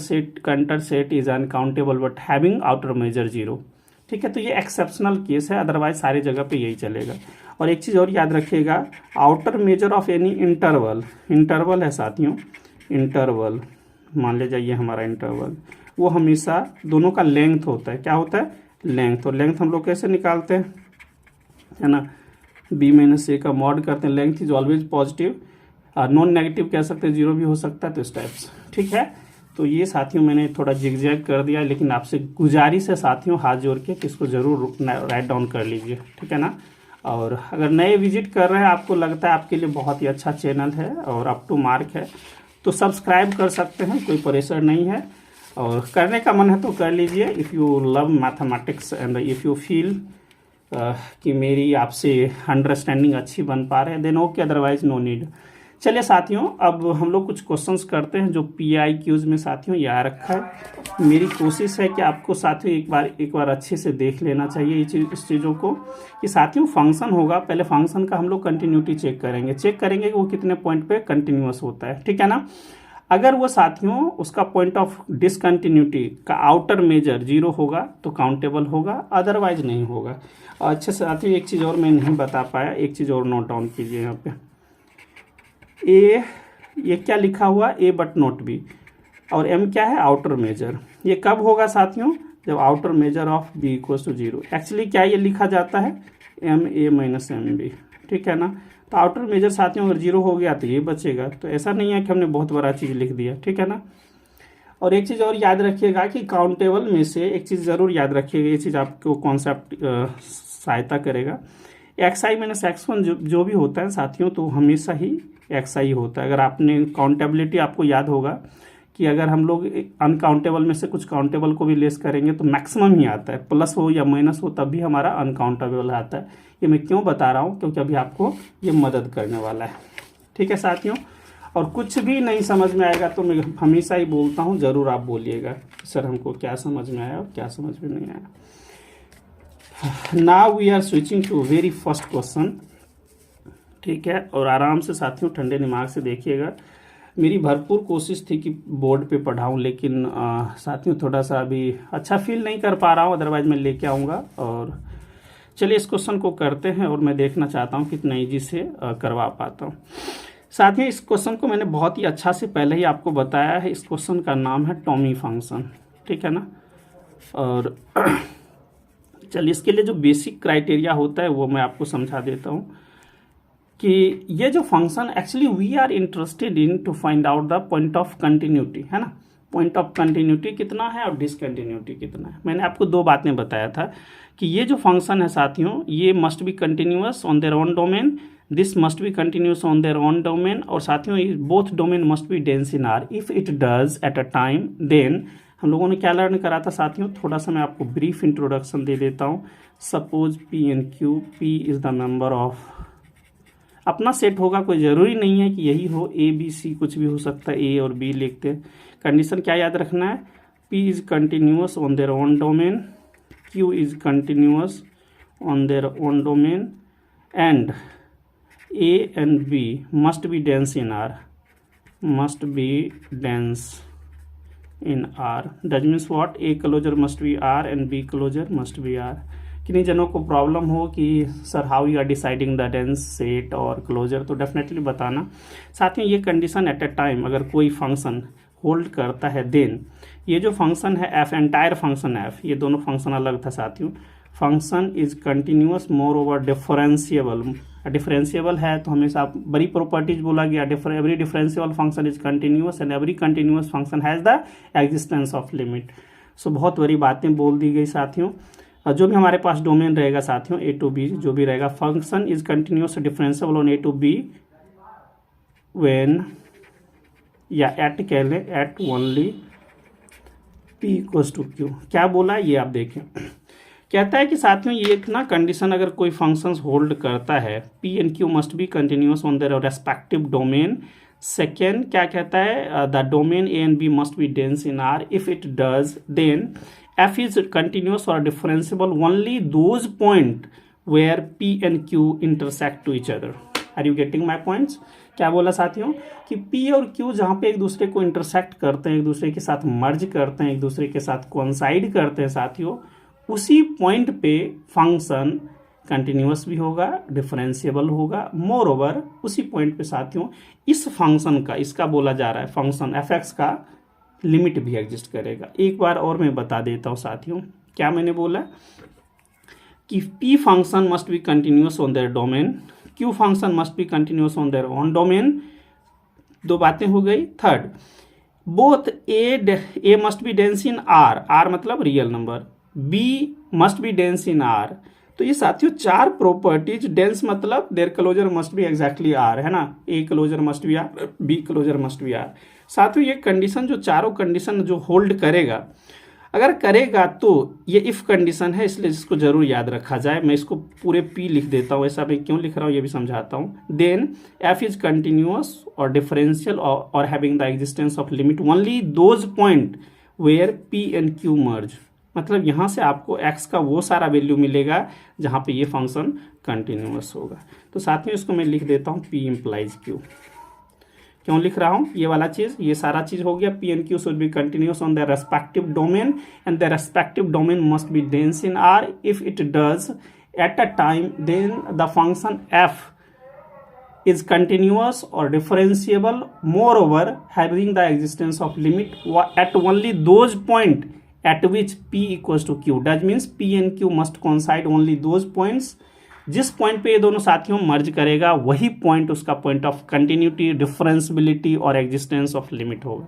set is uncountable but having outer measure zero. ठीक है। तो ये एक्सेप्शनल केस है, अदरवाइज सारी जगह पे यही चलेगा। और एक चीज़ और याद रखिएगा, outer measure of any interval है साथियों, इंटरवल मान ले जाइए हमारा इंटरवल, वो हमेशा दोनों का लेंथ होता है। क्या होता है? लेंथ। और लेंथ हम लोग कैसे निकालते हैं, है ना, b-a का मॉड करते हैं। Length is always positive, non negative कह सकते हैं, जीरो भी हो सकता है, तो इस टाइप से। ठीक है। तो ये साथियों मैंने थोड़ा जिगजैग कर दिया, लेकिन आपसे गुजारिश है साथियों हाथ जोड़ के कि इसको जरूर राइट डाउन कर लीजिए। ठीक है ना। और अगर नए विजिट कर रहे हैं, आपको लगता है आपके लिए बहुत ही अच्छा चैनल है और अप टू मार्क है, तो सब्सक्राइब कर सकते हैं, कोई प्रेशर नहीं है। और करने का मन है तो कर लीजिए, if you love mathematics and if you feel कि मेरी आपसे अंडरस्टैंडिंग अच्छी बन पा रहे हैं, then okay, otherwise no need. चलिए साथियों, अब हम लोग कुछ क्वेश्चंस करते हैं जो PIQs में साथियों ये आ रखा है। मेरी कोशिश है कि आपको साथियों एक बार अच्छे से देख लेना चाहिए इस चीज़ों को कि साथियों फंक्शन होगा, पहले फंक्शन का हम लोग कंटिन्यूटी चेक करेंगे कि वो कितने पॉइंट पे कंटिन्यूअस होता है, ठीक है ना। अगर वो साथियों उसका पॉइंट ऑफ डिसकंटिन्यूटी का आउटर मेजर 0 होगा तो काउंटेबल होगा, अदरवाइज नहीं होगा। अच्छा साथियों, एक चीज़ और मैं नहीं बता पाया, एक चीज़ और नोट डाउन कीजिए यहाँ पे। ये क्या लिखा हुआ, A बट नॉट B, और M क्या है, आउटर मेजर। ये कब होगा साथियों, जब outer measure of B equal to 0। Actually क्या ये लिखा जाता है, MA माइनस MB, ठीक है ना। तो आउटर मेजर साथियों अगर 0 हो गया तो ये बचेगा, तो ऐसा नहीं है कि हमने बहुत बड़ा चीज़ लिख दिया, ठीक है ना। और एक चीज़ और याद रखिएगा कि काउंटेबल में से एक चीज़ ज़रूर याद रखिएगा, ये चीज़ आपको कॉन्सेप्ट सहायता करेगा। XI माइनस X1 जो भी होता है साथियों, तो हमेशा ही XI होता है। अगर आपने काउंटेबिलिटी आपको याद होगा कि अगर हम लोग अनकाउंटेबल में से कुछ काउंटेबल को भी लेस करेंगे तो मैक्सिमम ही आता है, प्लस हो या माइनस हो तब भी हमारा अनकाउंटेबल आता है। ये मैं क्यों बता रहा हूँ, क्योंकि अभी आपको ये मदद करने वाला है, ठीक है साथियों। और कुछ भी नहीं समझ में आएगा तो मैं हमेशा ही बोलता हूँ, ज़रूर आप बोलिएगा सर हमको क्या समझ में आया और क्या समझ में नहीं आया। Now we are switching to very first question, ठीक है। और आराम से साथियों ठंडे दिमाग से देखिएगा। मेरी भरपूर कोशिश थी कि बोर्ड पे पढ़ाऊँ, लेकिन साथियों थोड़ा सा अभी अच्छा फील नहीं कर पा रहा हूँ, अदरवाइज मैं लेके आऊँगा। और चलिए इस क्वेश्चन को करते हैं और मैं देखना चाहता हूँ कितना ईजी से करवा पाता हूँ। साथियों इस क्वेश्चन को मैंने बहुत ही अच्छा से पहले ही आपको बताया है। इस क्वेश्चन का नाम है टॉमी फंक्शन, ठीक है ना। और चलिए इसके लिए जो बेसिक क्राइटेरिया होता है वो मैं आपको समझा देता हूँ कि ये जो function actually we are interested in to find out the point of continuity, है ना। पॉइंट ऑफ कंटिन्यूटी कितना है और डिसकंटिन्यूटी कितना है। मैंने आपको दो बातें बताया था कि ये जो फंक्शन है साथियों, ये must be continuous on their own domain, this must be continuous on their own domain, और साथियों both domain must be dense in R. If it does at a time then हम लोगों ने क्या लर्न करा था साथियों, थोड़ा सा मैं आपको ब्रीफ इंट्रोडक्शन दे देता हूँ। Suppose P and Q, P is the member of, अपना सेट होगा, कोई ज़रूरी नहीं है कि यही हो, A B C कुछ भी हो सकता है, A और B लिखते हैं। कंडीशन क्या याद रखना है, P is continuous on their own domain, Q is continuous on their own domain, and A and B must be dense in R, must be dense in R. That means what, A closure must be R and B closure must be R. किन्हीं जनों को problem हो कि sir how you are deciding the dense set और closure, तो definitely बताना। साथ में ये कंडीशन एट ए टाइम अगर कोई फंक्शन होल्ड करता है देन ये जो फंक्शन है f, एंटायर फंक्शन f, ये दोनों फंक्शन अलग था साथियों। Function is continuous, moreover differentiable, differentiable है तो हमेशा बड़ी प्रॉपर्टीज बोला गया, every differentiable function is continuous and every continuous function has the existence of limit. So बहुत बड़ी बातें बोल दी गई साथियों। जो भी हमारे पास डोमेन रहेगा साथियों A to B जो भी रहेगा, function is continuous differentiable on A to B when, या एट कह लें, at only P equals to Q। क्या बोला ये आप देखें, कहता है कि साथियों ये एक ना कंडीशन अगर कोई फंक्शंस होल्ड करता है, P and Q must be continuous on their respective domain. Second क्या कहता है, the domain A and B must be dense in R। If it does then F is continuous or differentiable only those point where P and Q intersect to each other. Are you getting my points? क्या बोला साथियों कि P और Q जहाँ पे एक दूसरे को इंटरसेक्ट करते हैं, एक दूसरे के साथ मर्ज करते हैं, एक दूसरे के साथ कोइंसाइड करते हैं साथियों, उसी पॉइंट पे फंक्शन कंटिन्यूअस भी होगा, डिफरेंशिएबल होगा, मोर ओवर उसी पॉइंट पे साथियों इस फंक्शन का, इसका बोला जा रहा है फंक्शन f(x) का लिमिट भी एग्जिस्ट करेगा। एक बार और मैं बता देता हूँ साथियों, क्या मैंने बोला कि P function must be continuous on their domain, Q function must be continuous on their own domain. दो बातें हो गई। Third, both A must be dense in R, R मतलब real number, B must be dense in R। तो ये साथियों चार properties, dense मतलब their closure must be exactly R, है ना, A closure must be R, B closure must be R। साथियों ये कंडीशन जो चारों कंडीशन जो होल्ड करेगा, अगर करेगा तो ये इफ़ कंडीशन है, इसलिए इसको जरूर याद रखा जाए। मैं इसको पूरे पी लिख देता हूँ, ऐसा मैं क्यों लिख रहा हूँ ये भी समझाता हूँ। देन एफ इज कंटिन्यूअस और डिफरेंशियल और having the existence of limit only those point where P and Q merge. मतलब यहाँ से आपको x का वो सारा वैल्यू मिलेगा जहाँ पे ये फंक्शन कंटिन्यूअस होगा। तो साथ में इसको मैं लिख देता हूँ p इम्प्लाइज q। क्यों लिख रहा हूँ ये वाला चीज़, ये सारा चीज़ हो गया। P and Q should be continuous on the respective domain and the respective domain must be dense in R. If it does at a time then the function F is continuous or differentiable, moreover having the existence of limit at only those point at which p equals to q. That means p and q must coincide only those points. जिस point पे ये दोनों साथियों merge करेगा वही point उसका point of continuity, differentiability और existence of limit होगा।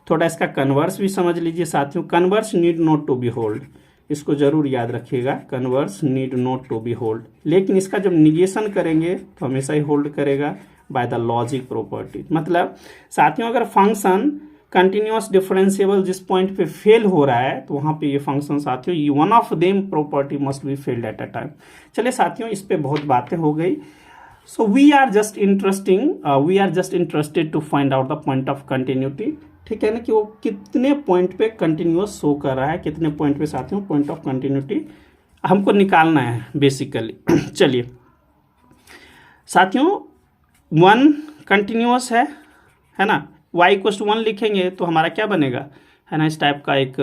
थोड़ा इसका कन्वर्स भी समझ लीजिए साथियों। Converse need not to be hold, इसको जरूर याद रखिएगा। Converse need not to be hold, लेकिन इसका जब निगेशन करेंगे तो हमेशा ही होल्ड करेगा बाय द लॉजिक प्रॉपर्टी। मतलब साथियों अगर फंक्शन कंटिन्यूअस डिफरेंशिएबल जिस पॉइंट पे फेल हो रहा है तो वहां पे ये फंक्शन साथियों one of them property must be failed at a time. चलिए साथियों इस पे बहुत बातें हो गई। So we are just interested to find out the point of continuity. ठीक है ना, कि वो कितने पॉइंट पे कंटिन्यूअस शो कर रहा है, कितने पॉइंट पे साथियों पॉइंट ऑफ कंटिन्यूटी हमको निकालना है बेसिकली। चलिए साथियों 1 कंटिन्यूअस है ना, y इक्वल्स टू 1 लिखेंगे तो हमारा क्या बनेगा, है ना, इस टाइप का एक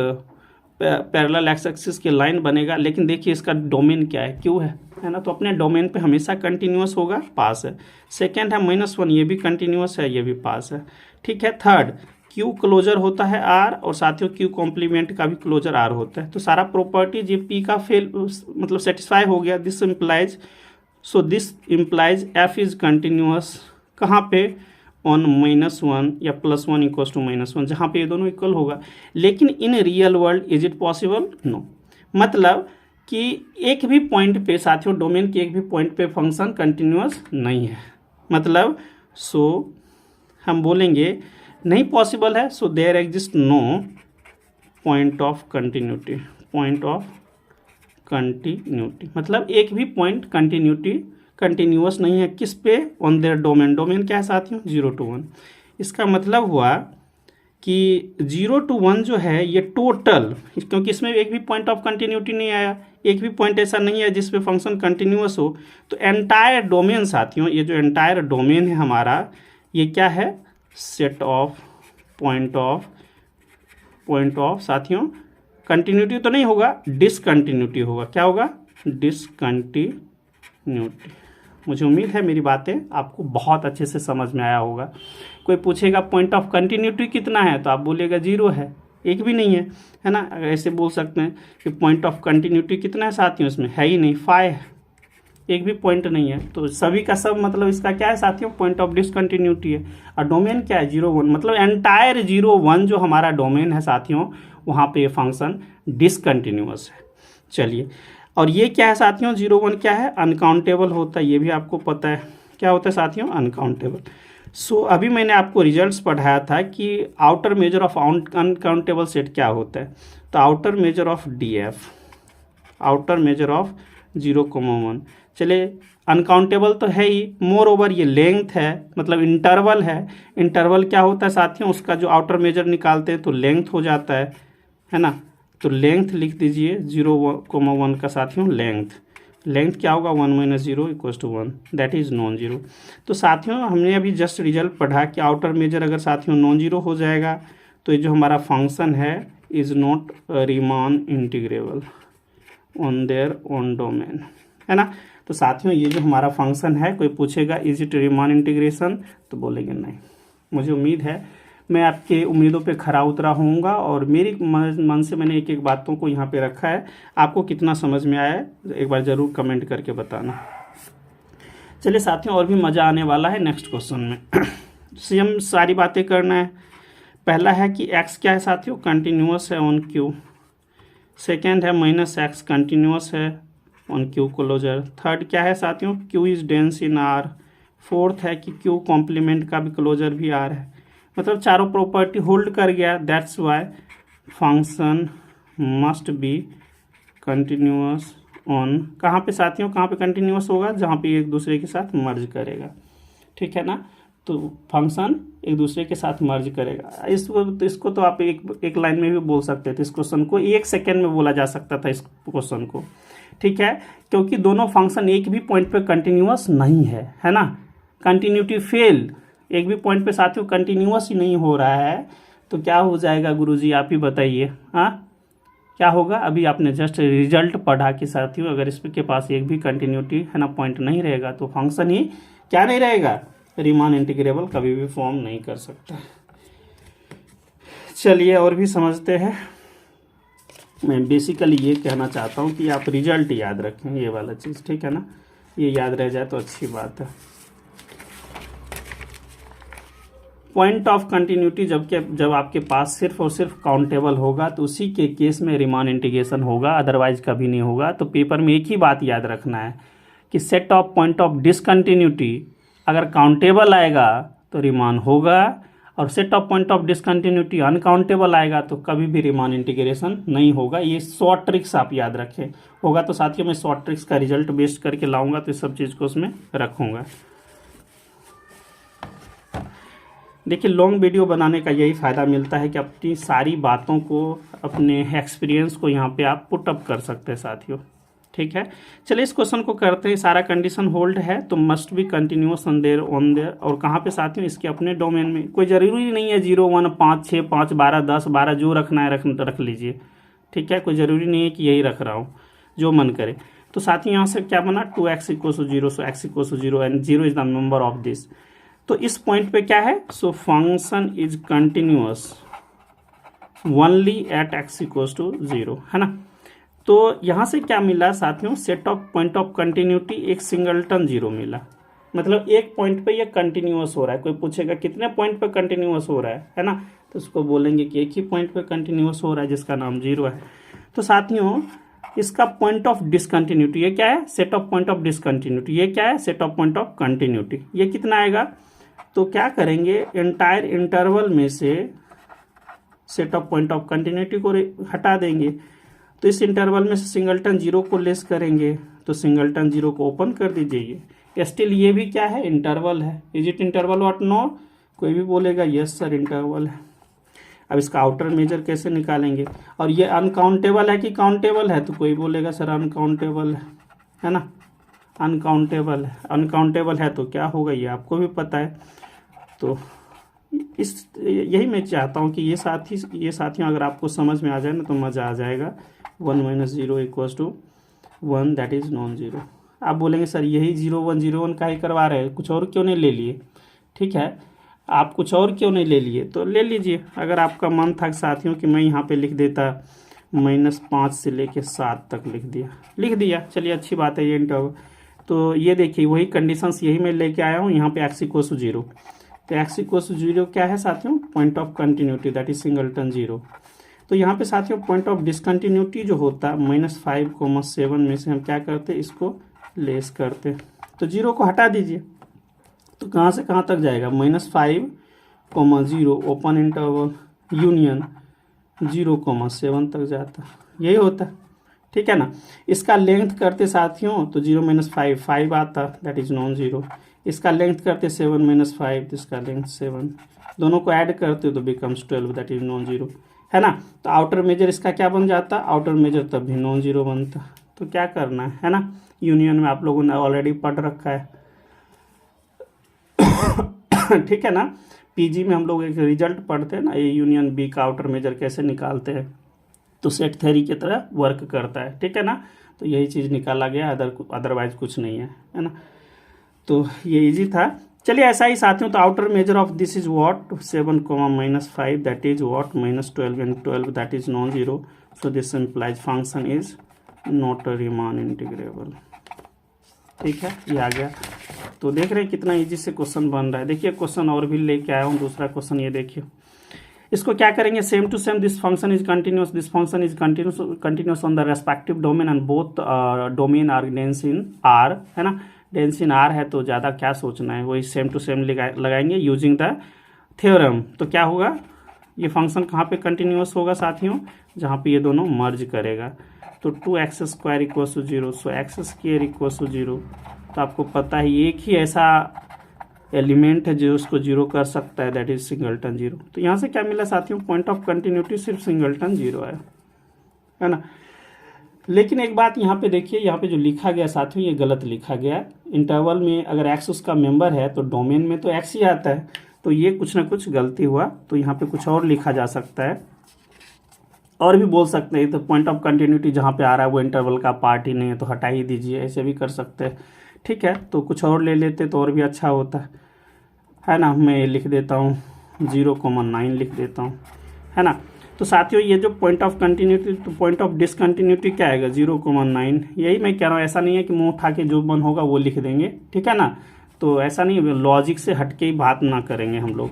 पैरेलल एक्स एक्सिस की लाइन बनेगा। लेकिन देखिए इसका डोमेन क्या है, क्यू है ना, तो अपने डोमेन पे हमेशा कंटिन्यूअस होगा, पास है। सेकेंड है -1, ये भी कंटिन्यूअस है, ये भी पास है। ठीक है। थर्ड क्यू क्लोजर होता है आर और साथियों क्यू कॉम्प्लीमेंट का भी क्लोजर आर होता है। तो सारा प्रॉपर्टी जी पी का फेल मतलब सेटिस्फाई हो गया। This implies F is continuous कहाँ पे, ऑन -1 या +1 इक्वल्स टू -1, जहाँ पे ये दोनों इक्वल होगा। लेकिन in real world is it possible, no. मतलब कि एक भी पॉइंट पे साथियों डोमेन के एक भी पॉइंट पे फंक्शन कंटिन्यूअस नहीं है। मतलब हम बोलेंगे नहीं पॉसिबल है। So there exist no point of continuity, मतलब एक भी पॉइंट कंटिन्यूअस नहीं है। किस पे, ऑन देयर डोमेन क्या है साथियों 0 to 1। इसका मतलब हुआ कि 0 to 1 जो है ये टोटल, क्योंकि इसमें एक भी पॉइंट ऑफ कंटिन्यूटी नहीं आया, एक भी पॉइंट ऐसा नहीं है जिस पे फंक्शन कंटिन्यूअस हो। तो एंटायर डोमेन साथियों, ये जो एंटायर डोमेन है हमारा, ये क्या है, सेट ऑफ पॉइंट ऑफ साथियों कंटिन्यूटी तो नहीं होगा, डिसकंटिन्यूटी होगा। क्या होगा, डिसकंटिन्यूटी। मुझे उम्मीद है मेरी बातें आपको बहुत अच्छे से समझ में आया होगा। कोई पूछेगा पॉइंट ऑफ कंटिन्यूटी कितना है तो आप बोलेगा 0 है, एक भी नहीं है ना। ऐसे बोल सकते हैं कि पॉइंट ऑफ कंटिन्यूटी कितना है साथियों, इसमें है ही नहीं, 5 है, एक भी पॉइंट नहीं है। तो सभी का सब मतलब इसका क्या है साथियों, पॉइंट ऑफ डिसकंटिन्यूटी है। और डोमेन क्या है 0 1, मतलब एंटायर 0 1 जो हमारा डोमेन है साथियों वहाँ पे ये फंक्शन डिसकंटिन्यूअस है। चलिए, और ये क्या है साथियों 0 1 क्या है, अनकाउंटेबल होता है, ये भी आपको पता है। क्या होता है साथियों, अनकाउंटेबल। सो अभी मैंने आपको रिजल्ट्स पढ़ाया था कि outer measure of uncountable set क्या होता है। तो outer measure of DF, outer measure of 0,1। चलिए अनकाउंटेबल तो है ही, मोर ओवर ये लेंथ है, मतलब इंटरवल है। इंटरवल क्या होता है साथियों, उसका जो आउटर मेजर निकालते हैं तो लेंथ हो जाता है ना। तो लेंथ लिख दीजिए 0,1 का साथियों लेंथ क्या होगा, 1 - 0 = 1, दैट इज नॉन जीरो। तो साथियों हमने अभी जस्ट रिजल्ट पढ़ा कि आउटर मेजर अगर साथियों नॉन जीरो हो जाएगा तो ये जो हमारा फंक्शन है is not Riemann integrable on their own domain, है ना। तो साथियों ये जो हमारा फंक्शन है, कोई पूछेगा इज इट रीमान इंटीग्रेशन तो बोलेंगे नहीं। मुझे उम्मीद है मैं आपके उम्मीदों पे खरा उतरा होऊंगा और मेरी मन से मैंने एक एक बातों को यहाँ पे रखा है। आपको कितना समझ में आया है एक बार ज़रूर कमेंट करके बताना। चलिए साथियों और भी मज़ा आने वाला है नेक्स्ट क्वेश्चन में। सेम सारी बातें करना है। पहला है कि x क्या है साथियों, कंटिन्यूअस है ऑन q। सेकेंड है -x कंटिन्यूअस है ऑन q क्लोजर। थर्ड क्या है साथियों, q is dense in r। Fourth है कि q कॉम्प्लीमेंट का भी क्लोजर भी r है। मतलब चारों प्रॉपर्टी होल्ड कर गया, that's why function must be continuous on, कहाँ पे साथियों, कहाँ पे कंटिन्यूअस होगा, जहाँ पे एक दूसरे के साथ मर्ज करेगा, ठीक है ना। तो फंक्शन एक दूसरे के साथ मर्ज करेगा। इसको तो आप एक लाइन में भी बोल सकते थे। इस क्वेश्चन को 1 सेकेंड में बोला जा सकता था इस क्वेश्चन को, ठीक है, क्योंकि दोनों फंक्शन एक भी पॉइंट पे कंटिन्यूअस नहीं है ना। कंटिन्यूटी फेल, एक भी पॉइंट पे साथियों कंटिन्यूअस ही नहीं हो रहा है, तो क्या हो जाएगा गुरुजी, आप ही बताइए। हाँ, क्या होगा? अभी आपने जस्ट रिजल्ट पढ़ा कि साथियों अगर इसके पास एक भी कंटिन्यूटी है ना पॉइंट नहीं रहेगा तो फंक्शन ही क्या नहीं रहेगा, रीमान इंटीग्रेबल कभी भी फॉर्म नहीं कर सकता। चलिए और भी समझते हैं। मैं बेसिकली ये कहना चाहता हूँ कि आप रिजल्ट याद रखें, ये वाला चीज़, ठीक है ना, ये याद रह जाए तो अच्छी बात है। पॉइंट ऑफ कंटिन्यूटी जब आपके पास सिर्फ और सिर्फ काउंटेबल होगा तो उसी के केस में रीमान इंटीग्रेशन होगा, अदरवाइज कभी नहीं होगा। तो पेपर में एक ही बात याद रखना है कि set of point of discontinuity अगर काउंटेबल आएगा तो रीमान होगा, और set of point of discontinuity uncountable आएगा तो कभी भी रीमान इंटीग्रेशन नहीं होगा। ये शॉर्ट ट्रिक्स आप याद रखें। होगा तो साथियों मैं शॉर्ट ट्रिक्स का रिजल्ट बेस्ड करके लाऊंगा, तो इस सब चीज़ को उसमें रखूंगा। देखिए लॉन्ग वीडियो बनाने का यही फ़ायदा मिलता है कि अपनी सारी बातों को, अपने एक्सपीरियंस को यहाँ पे आप पुट अप कर सकते हैं साथियों, ठीक है। चलिए इस क्वेश्चन को करते हैं। सारा कंडीशन होल्ड है तो must be continuous on there, और कहाँ पे साथियों, इसके अपने डोमेन में। कोई ज़रूरी नहीं है 0 1 5 6 5 12 10 12 जो रखना है रख लीजिए, ठीक है। कोई ज़रूरी नहीं है कि यही रख रहा हूँ, जो मन करे। तो साथियों यहाँ से क्या बना, 2x = 0, so x = 0 and 0 is the member of this. तो इस पॉइंट पे क्या है, so function is continuous only at x = 0, है ना। तो यहाँ से क्या मिला साथियों, set of point of continuity एक सिंगलटन 0 मिला, मतलब एक पॉइंट पे ये कंटिन्यूअस हो रहा है। कोई पूछेगा कितने पॉइंट पे कंटिन्यूअस हो रहा है ना, तो उसको बोलेंगे कि एक ही पॉइंट पे कंटिन्यूअस हो रहा है जिसका नाम 0 है। तो साथियों इसका पॉइंट ऑफ डिसकंटिन्यूटी ये क्या है, set of point of discontinuity, ये क्या है, set of point of continuity. ये कितना आएगा, तो क्या करेंगे, एंटायर इंटरवल में से set of point of continuity को हटा देंगे। तो इस इंटरवल में से सिंगलटन 0 को लेस करेंगे, तो सिंगलटन 0 को ओपन कर दीजिए। स्टिल ये भी क्या है, इंटरवल है। Is it interval what, no, कोई भी बोलेगा यस सर इंटरवल है। अब इसका आउटर मेजर कैसे निकालेंगे, और ये अनकाउंटेबल है कि काउंटेबल है, तो कोई बोलेगा सर अनकाउंटेबल है ना, अनकाउंटेबल है। अनकाउंटेबल है तो क्या होगा ये आपको भी पता है। तो यही मैं चाहता हूँ कि ये साथियों अगर आपको समझ में आ जाए ना तो मज़ा आ जाएगा। 1 - 0 = 1, दैट इज़ नॉन ज़ीरो। आप बोलेंगे सर यही 0 1 0 1 का ही करवा रहे हैं, कुछ और क्यों नहीं ले लिए, ठीक है, आप कुछ और क्यों नहीं ले लिए, तो ले लीजिए। अगर आपका मन था साथियों कि मैं यहाँ पे लिख देता -5 से लेके 7 तक लिख दिया, चलिए अच्छी बात है ये इंटरवल। तो ये देखिए वही कंडीशंस यही मैं लेके आया हूँ। यहाँ पे x = 0, तो x = 0 क्या है साथियों, point of continuity, that is singleton 0। तो यहाँ पे साथियों पॉइंट ऑफ डिसकंटिन्यूटी जो होता है -5, 7 में से हम क्या करते हैं, इसको लेस करते हैं। तो 0 को हटा दीजिए, तो कहाँ से कहाँ तक जाएगा, -5, 0 ओपन इंटरवल यूनियन 0, 7 तक जाता, यही होता, ठीक है ना। इसका लेंथ करते साथियों तो 0 - 5 आता, दैट इज नॉन ज़ीरो। इसका लेंथ करते 7 - 5, तो इसका लेंथ 7, दोनों को ऐड करते तो becomes 12, that is non zero, है ना। तो आउटर मेजर इसका क्या बन जाता, आउटर मेजर तब भी नॉन ज़ीरो बनता। तो क्या करना है ना, यूनियन में आप लोगों ने ऑलरेडी पढ़ रखा है ठीक है ना। पीजी में हम लोग एक रिजल्ट पढ़ते हैं ना, ए यूनियन बी का आउटर मेजर कैसे निकालते हैं, तो सेट थ्योरी की तरह वर्क करता है, ठीक है ना। तो यही चीज़ निकाला गया, अदरवाइज कुछ नहीं है ना। तो ये इजी था। चलिए ऐसा ही साथियों, तो outer measure of this is what, 7, -5, that is what, -12 and 12 that is non zero. So this implies function is not Riemann integrable, ठीक है, ये आ गया। तो देख रहे हैं कितना इजी से क्वेश्चन बन रहा है। देखिए क्वेश्चन और भी लेके आया हूँ, दूसरा क्वेश्चन ये देखिए। इसको क्या करेंगे, same to same, this function is continuous, this function is continuous on the respective domain and both domain are dense in R, है ना। डेंस इन आर है तो ज़्यादा क्या सोचना है, वही सेम टू सेम लगाएंगे यूजिंग द थ्योरम। तो क्या होगा, ये फंक्शन कहाँ पे कंटिन्यूअस होगा साथियों, जहाँ पे ये दोनों मर्ज करेगा। तो 2x² equal to 0, so x² equal to 0। तो आपको पता है एक ही ऐसा एलिमेंट है जो उसको 0 कर सकता है, दैट इज सिंगलटन 0। तो यहाँ से क्या मिला साथियों, पॉइंट ऑफ कंटिन्यूटी सिर्फ सिंगलटन 0 है ना। लेकिन एक बात यहाँ पे देखिए, यहाँ पे जो लिखा गया साथियों ये गलत लिखा गया। इंटरवल में अगर x उसका मेंबर है तो डोमेन में तो x ही आता है, तो ये कुछ ना कुछ गलती हुआ। तो यहाँ पे कुछ और लिखा जा सकता है, और भी बोल सकते हैं। तो पॉइंट ऑफ कंटिन्यूटी जहाँ पे आ रहा है वो इंटरवल का पार्ट ही नहीं है, तो हटा ही दीजिए, ऐसे भी कर सकते हैं। ठीक है, तो कुछ और ले लेते तो और भी अच्छा होता है ना। मैं लिख देता हूँ 0,9 लिख देता हूँ, है ना। तो साथियों ये जो पॉइंट ऑफ कंटिन्यूटी, तो पॉइंट ऑफ डिसकंटिन्यूटी क्या आएगा, 0,9। यही मैं कह रहा हूँ, ऐसा नहीं है कि मुंह उठा के जो मन होगा वो लिख देंगे, ठीक है ना। तो ऐसा नहीं, लॉजिक से हटके ही बात ना करेंगे हम लोग।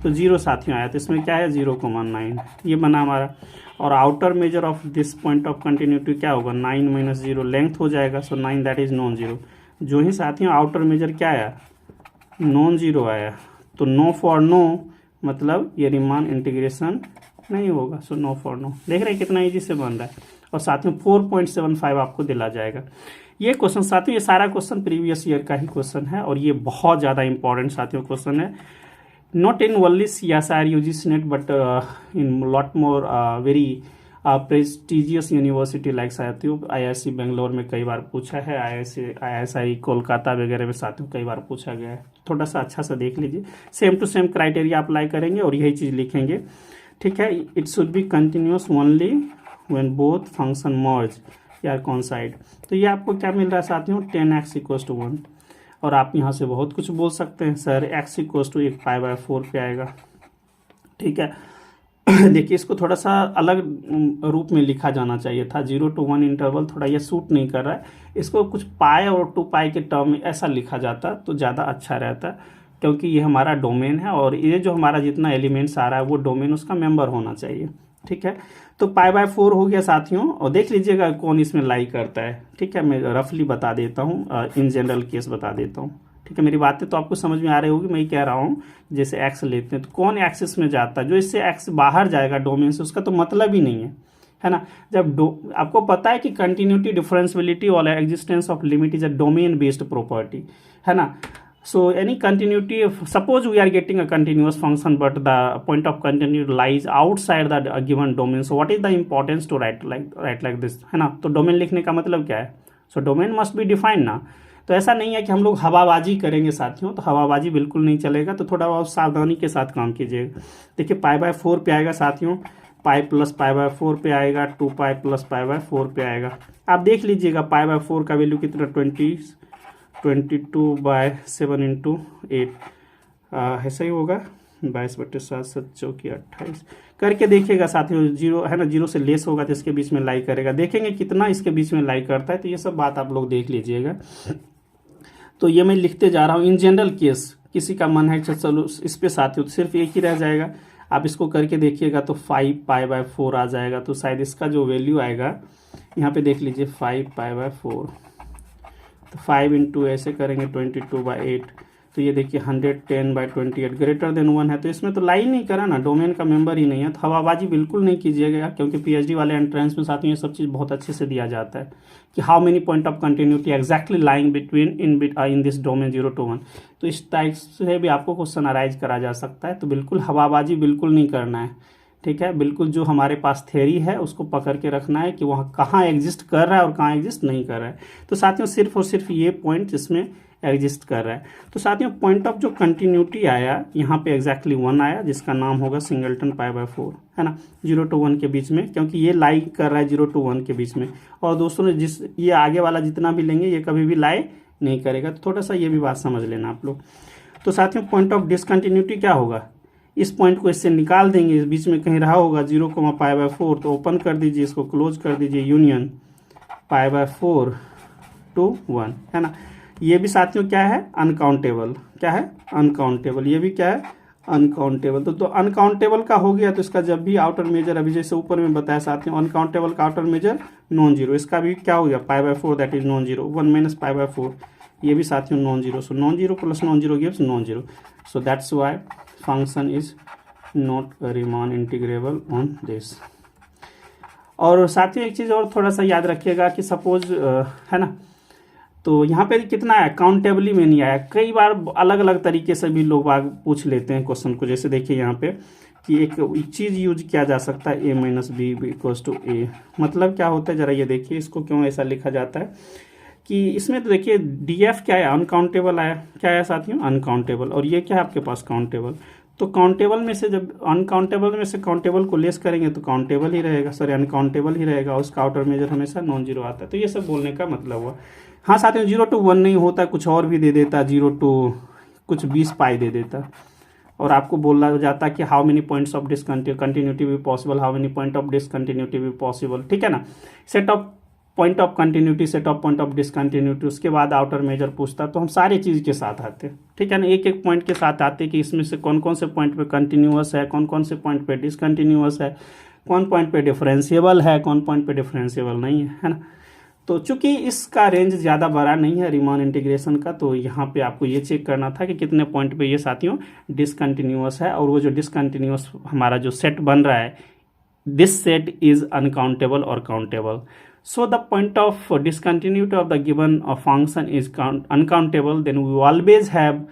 तो 0 साथियों आया, तो इसमें क्या है 0,9 ये बना हमारा। और outer measure of this point of continuity क्या होगा, 9 - 0 लेंथ हो जाएगा। सो 9 दैट इज नॉन जीरो। जो ही साथियों आउटर मेजर क्या आया, नॉन जीरो आया, तो नो फॉर नो मतलब ये रिमान इंटीग्रेशन नहीं होगा। So no for no. देख रहे हैं कितना इजी से बन रहा है। और साथियों 4.75 आपको दिला जाएगा। ये क्वेश्चन साथियों, ये सारा क्वेश्चन प्रीवियस ईयर का ही क्वेश्चन है, और ये बहुत ज़्यादा इंपॉर्टेंट साथियों क्वेश्चन है। Not in only CSIR UGC NET but in lot more very prestigious university like साथियों IISc बेंगलोर में कई बार पूछा है, IISI कोलकाता वगैरह में साथियों कई बार पूछा गया है। थोड़ा सा अच्छा सा देख लीजिए, same to same criteria apply करेंगे और यही चीज़ लिखेंगे, ठीक है। It should be continuous only when both function merge या कॉन्साइड। तो ये आपको क्या मिल रहा है साथियों, 10x = 1। और आप यहाँ से बहुत कुछ बोल सकते हैं, सर x = 1 π/4 पे आएगा, ठीक है। देखिए इसको थोड़ा सा अलग रूप में लिखा जाना चाहिए था, 0 to 1 इंटरवल थोड़ा ये सूट नहीं कर रहा है। इसको कुछ पाई और 2π के टर्म में ऐसा लिखा जाता तो ज़्यादा अच्छा रहता, क्योंकि ये हमारा डोमेन है और ये जो हमारा जितना एलिमेंट्स आ रहा है वो डोमेन उसका मेंबर होना चाहिए, ठीक है। तो π/4 हो गया साथियों। और देख लीजिएगा कौन इसमें लाई करता है, ठीक है। मैं रफली बता देता हूँ, इन जनरल केस बता देता हूँ, ठीक है। मेरी बातें तो आपको समझ में आ रही होगी। मैं कह रहा हूँ जैसे x लेते हैं तो कौन एक्सिस में जाता है, जो इससे x बाहर जाएगा डोमेन से उसका तो मतलब ही नहीं है ना। जब आपको पता है कि कंटिन्यूटी, डिफरेंशियबिलिटी और existence of limit is a domain based property, है ना। So any continuity, suppose we are getting a continuous function but the point of continuity lies outside the given domain, so what is the importance to write like this, है ना। तो domain लिखने का मतलब क्या है, so domain must be defined ना। तो ऐसा नहीं है कि हम लोग हवाबाजी करेंगे साथियों, तो हवाबाजी बिल्कुल नहीं चलेगा। तो थोड़ा बहुत सावधानी के साथ काम कीजिएगा। देखिए π/4 पे आएगा साथियों, π + π/4 पे आएगा, 2π + π/4 पे आएगा। आप देख लीजिएगा π/4 का वैल्यू कितना, 22/7 × 8 ऐसा ही होगा, 22/7 7 चौकी 28 करके देखिएगा साथियों। 0 है ना, 0 से लेस होगा तो इसके बीच में लाई करेगा, देखेंगे कितना इसके बीच में लाई करता है। तो ये सब बात आप लोग देख लीजिएगा। तो ये मैं लिखते जा रहा हूँ इन जनरल केस, किसी का मन है चलो इस पे साथियों तो सिर्फ एक ही रह जाएगा। आप इसको करके देखिएगा तो 5π/4 आ जाएगा। तो शायद इसका जो वैल्यू आएगा यहाँ पे देख लीजिए, 5π/4, तो 5 × ऐसे करेंगे 22/8, तो ये देखिए 110/28 ग्रेटर देन 1 है। तो इसमें तो लाई नहीं करा ना, डोमेन का मेंबर ही नहीं है। तो हवाबाजी बिल्कुल नहीं कीजिएगा, क्योंकि PhD वाले एंट्रेंस में साथियों ये सब चीज़ बहुत अच्छे से दिया जाता है कि how many point of continuity exactly lying between in this domain 0 to 1। तो इस टाइप से भी आपको क्वेश्चन अराइज करा जा सकता है। तो बिल्कुल हवाबाजी बिल्कुल नहीं करना है, ठीक है। बिल्कुल जो हमारे पास थ्योरी है उसको पकड़ के रखना है कि वहाँ कहाँ एग्जिस्ट कर रहा है और कहाँ एग्जिस्ट नहीं कर रहा है। तो साथियों सिर्फ और सिर्फ ये पॉइंट जिसमें एग्जिस्ट कर रहा है। तो साथियों पॉइंट ऑफ जो कंटिन्यूटी आया यहाँ पे एग्जैक्टली 1 आया, जिसका नाम होगा सिंगलटन π/4, है ना, 0 to 1 के बीच में, क्योंकि ये लाई कर रहा है 0 to 1 के बीच में। और दोस्तों ने ये आगे वाला जितना भी लेंगे ये कभी भी लाई नहीं करेगा। तो थोड़ा सा ये भी बात समझ लेना आप लोग। तो साथियों पॉइंट ऑफ डिसकंटिन्यूटी क्या होगा, इस पॉइंट को इससे निकाल देंगे, इस बीच में कहीं रहा होगा 0,π/4, तो ओपन कर दीजिए, इसको क्लोज कर दीजिए, यूनियन π/4 to 1, है ना। ये भी साथियों क्या है, अनकाउंटेबल, क्या है, अनकाउंटेबल। ये भी क्या है, अनकाउंटेबल। तो अनकाउंटेबल का हो गया, तो इसका जब भी आउटर मेजर, अभी जैसे ऊपर में बताया साथियों, अनकाउंटेबल का आउटर मेजर नॉन जीरो, इसका भी क्या हो गया π/4 दैट इज नॉन जीरो, 1 - π/4 ये भी साथियों non zero. So non zero plus non zero gives non zero. So that's why function is not Riemann integrable on this. और साथ ही एक चीज़ और थोड़ा सा याद रखिएगा कि सपोज है ना, तो यहाँ पे कितना है काउंटेबली में नहीं आया। कई बार अलग अलग तरीके से भी लोग पूछ लेते हैं क्वेश्चन को। जैसे देखिए यहाँ पे कि एक चीज़ यूज किया जा सकता है a minus B equals to A. मतलब क्या होता है जरा ये देखिए, इसको क्यों ऐसा लिखा जाता है कि इसमें तो देखिए df क्या है, अनकाउंटेबल आया। क्या आया साथियों, अनकाउंटेबल। और ये क्या है आपके पास, काउंटेबल। तो काउंटेबल में से जब अनकाउंटेबल में से काउंटेबल को लेस करेंगे तो काउंटेबल ही रहेगा, सॉरी अनकाउंटेबल ही रहेगा। उसका आउटर मेजर हमेशा नॉन जीरो आता है। तो ये सब बोलने का मतलब हुआ। हाँ साथियों, 0 to 1 नहीं होता, कुछ और भी दे देता, 0 to कुछ 20 पाई दे देता, और आपको बोला जाता कि how many points of discontinuity भी possible, how many point of discontinuity भी पॉसिबल, ठीक है ना। Set of point of continuity, set of point of discontinuity, उसके बाद आउटर मेजर पूछता। तो हम सारी चीज़ के साथ आते, ठीक है ना, एक एक पॉइंट के साथ आते कि इसमें से कौन कौन से पॉइंट पे कंटिन्यूअस है, कौन कौन से पॉइंट पे डिसकंटिन्यूअस है, कौन पॉइंट पे डिफरेंशिएबल है, कौन पॉइंट पे डिफरेंशिएबल नहीं है ना। तो चूंकि इसका रेंज ज़्यादा बड़ा नहीं है रीमान इंटीग्रेशन का, तो यहाँ पे आपको ये चेक करना था कि कितने पॉइंट पे ये साथियों डिसकंटिन्यूअस है। और वो जो डिसकंटिन्यूअस हमारा जो सेट बन रहा है, दिस सेट इज अनकाउंटेबल और countable. So the point of discontinuity of the given function is uncountable, then we always have,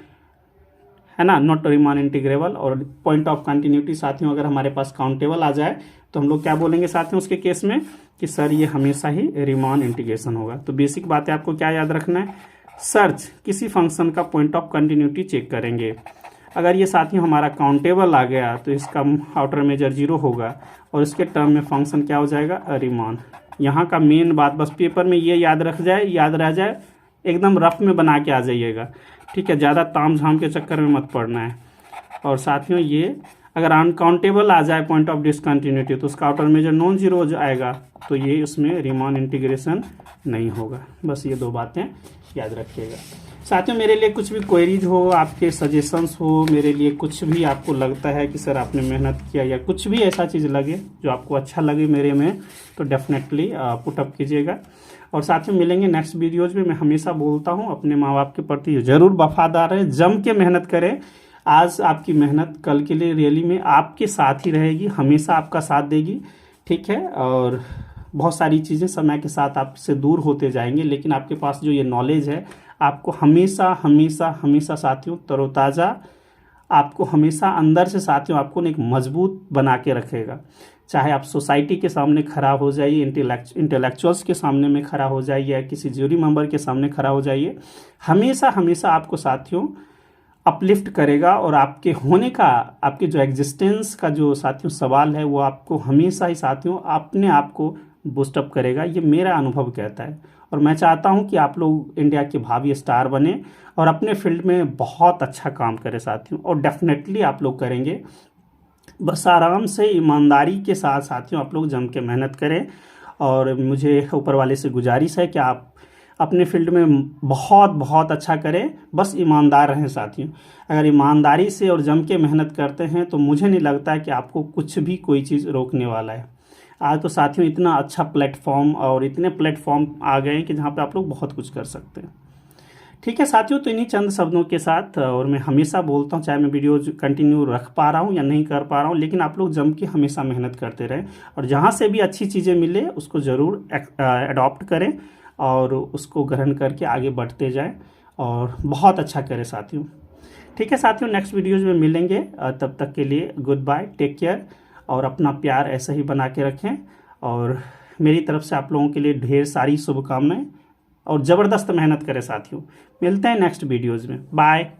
है ना, नॉट रीमान इंटीग्रेबल। और पॉइंट ऑफ कंटिन्यूटी साथियों अगर हमारे पास काउंटेबल आ जाए तो हम लोग क्या बोलेंगे साथियों उसके केस में कि सर ये हमेशा ही रीमान इंटीग्रेशन होगा। तो बेसिक बात है, आपको क्या याद रखना है, सर्च किसी फंक्शन का पॉइंट ऑफ कंटिन्यूटी चेक करेंगे। अगर ये साथियों हमारा काउंटेबल आ गया तो इसका आउटर मेजर 0 होगा और इसके टर्म में फंक्शन क्या हो जाएगा, रीमान। यहाँ का मेन बात बस पेपर में ये याद रह जाए, एकदम रफ में बना के आ जाइएगा, ठीक है, ज़्यादा ताम झाम के चक्कर में मत पड़ना है। और साथियों ये अगर अनकाउंटेबल आ जाए पॉइंट ऑफ डिसकंटिन्यूटी तो उसका आउटर मेजर नॉन जीरो हो जाएगा, तो ये उसमें रीमान इंटीग्रेशन नहीं होगा। बस ये दो बातें याद रखिएगा साथियों। मेरे लिए कुछ भी क्वेरीज हो, आपके सजेशंस हो, मेरे लिए कुछ भी आपको लगता है कि सर आपने मेहनत किया या कुछ भी ऐसा चीज़ लगे जो आपको अच्छा लगे मेरे में, तो डेफिनेटली पुटअप कीजिएगा। और साथियों मिलेंगे नेक्स्ट वीडियोज में। मैं हमेशा बोलता हूँ अपने माँ बाप के प्रति ज़रूर वफादार रहें, जम के मेहनत करें। आज आपकी मेहनत कल के लिए रियली में आपके साथ ही रहेगी, हमेशा आपका साथ देगी, ठीक है। और बहुत सारी चीज़ें समय के साथ आपसे दूर होते जाएंगे, लेकिन आपके पास जो ये नॉलेज है आपको हमेशा हमेशा हमेशा साथियों तरोताज़ा, आपको हमेशा अंदर से साथियों आपको एक मजबूत बना के रखेगा। चाहे आप सोसाइटी के सामने खड़ा हो जाइए, इंटेलेक्चुअल्स के सामने में खड़ा हो जाइए या किसी ज्यूरी मेंबर के सामने खड़ा हो जाइए, हमेशा हमेशा आपको साथियों अपलिफ्ट करेगा। और आपके होने का, आपके जो एग्जिस्टेंस का जो साथियों सवाल है वो आपको हमेशा ही साथियों अपने आप को बूस्टअप करेगा। ये मेरा अनुभव कहता है। और मैं चाहता हूँ कि आप लोग इंडिया के भावी स्टार बने और अपने फील्ड में बहुत अच्छा काम करें साथियों, और डेफिनेटली आप लोग करेंगे। बस आराम से ईमानदारी के साथ साथियों आप लोग जम के मेहनत करें। और मुझे ऊपर वाले से गुजारिश है कि आप अपने फील्ड में बहुत बहुत अच्छा करें, बस ईमानदार रहें साथियों। अगर ईमानदारी से और जम के मेहनत करते हैं तो मुझे नहीं लगता है कि आपको कुछ भी कोई चीज़ रोकने वाला है। आज तो साथियों इतना अच्छा प्लेटफॉर्म और इतने प्लेटफॉर्म आ गए हैं कि जहाँ पे आप लोग बहुत कुछ कर सकते हैं, ठीक है साथियों। तो इन्हीं चंद शब्दों के साथ, और मैं हमेशा बोलता हूँ चाहे मैं वीडियो कंटिन्यू रख पा रहा हूँ या नहीं कर पा रहा हूँ, लेकिन आप लोग जम के हमेशा मेहनत करते रहें और जहाँ से भी अच्छी चीज़ें मिले उसको ज़रूर अडॉप्ट करें और उसको ग्रहण करके आगे बढ़ते जाएं और बहुत अच्छा करें साथियों, ठीक है साथियों। नेक्स्ट वीडियोज़ में मिलेंगे, तब तक के लिए गुड बाय, टेक केयर, और अपना प्यार ऐसा ही बना के रखें। और मेरी तरफ से आप लोगों के लिए ढेर सारी शुभकामनाएं और ज़बरदस्त मेहनत करें साथियों। मिलते हैं नेक्स्ट वीडियोज़ में, बाय।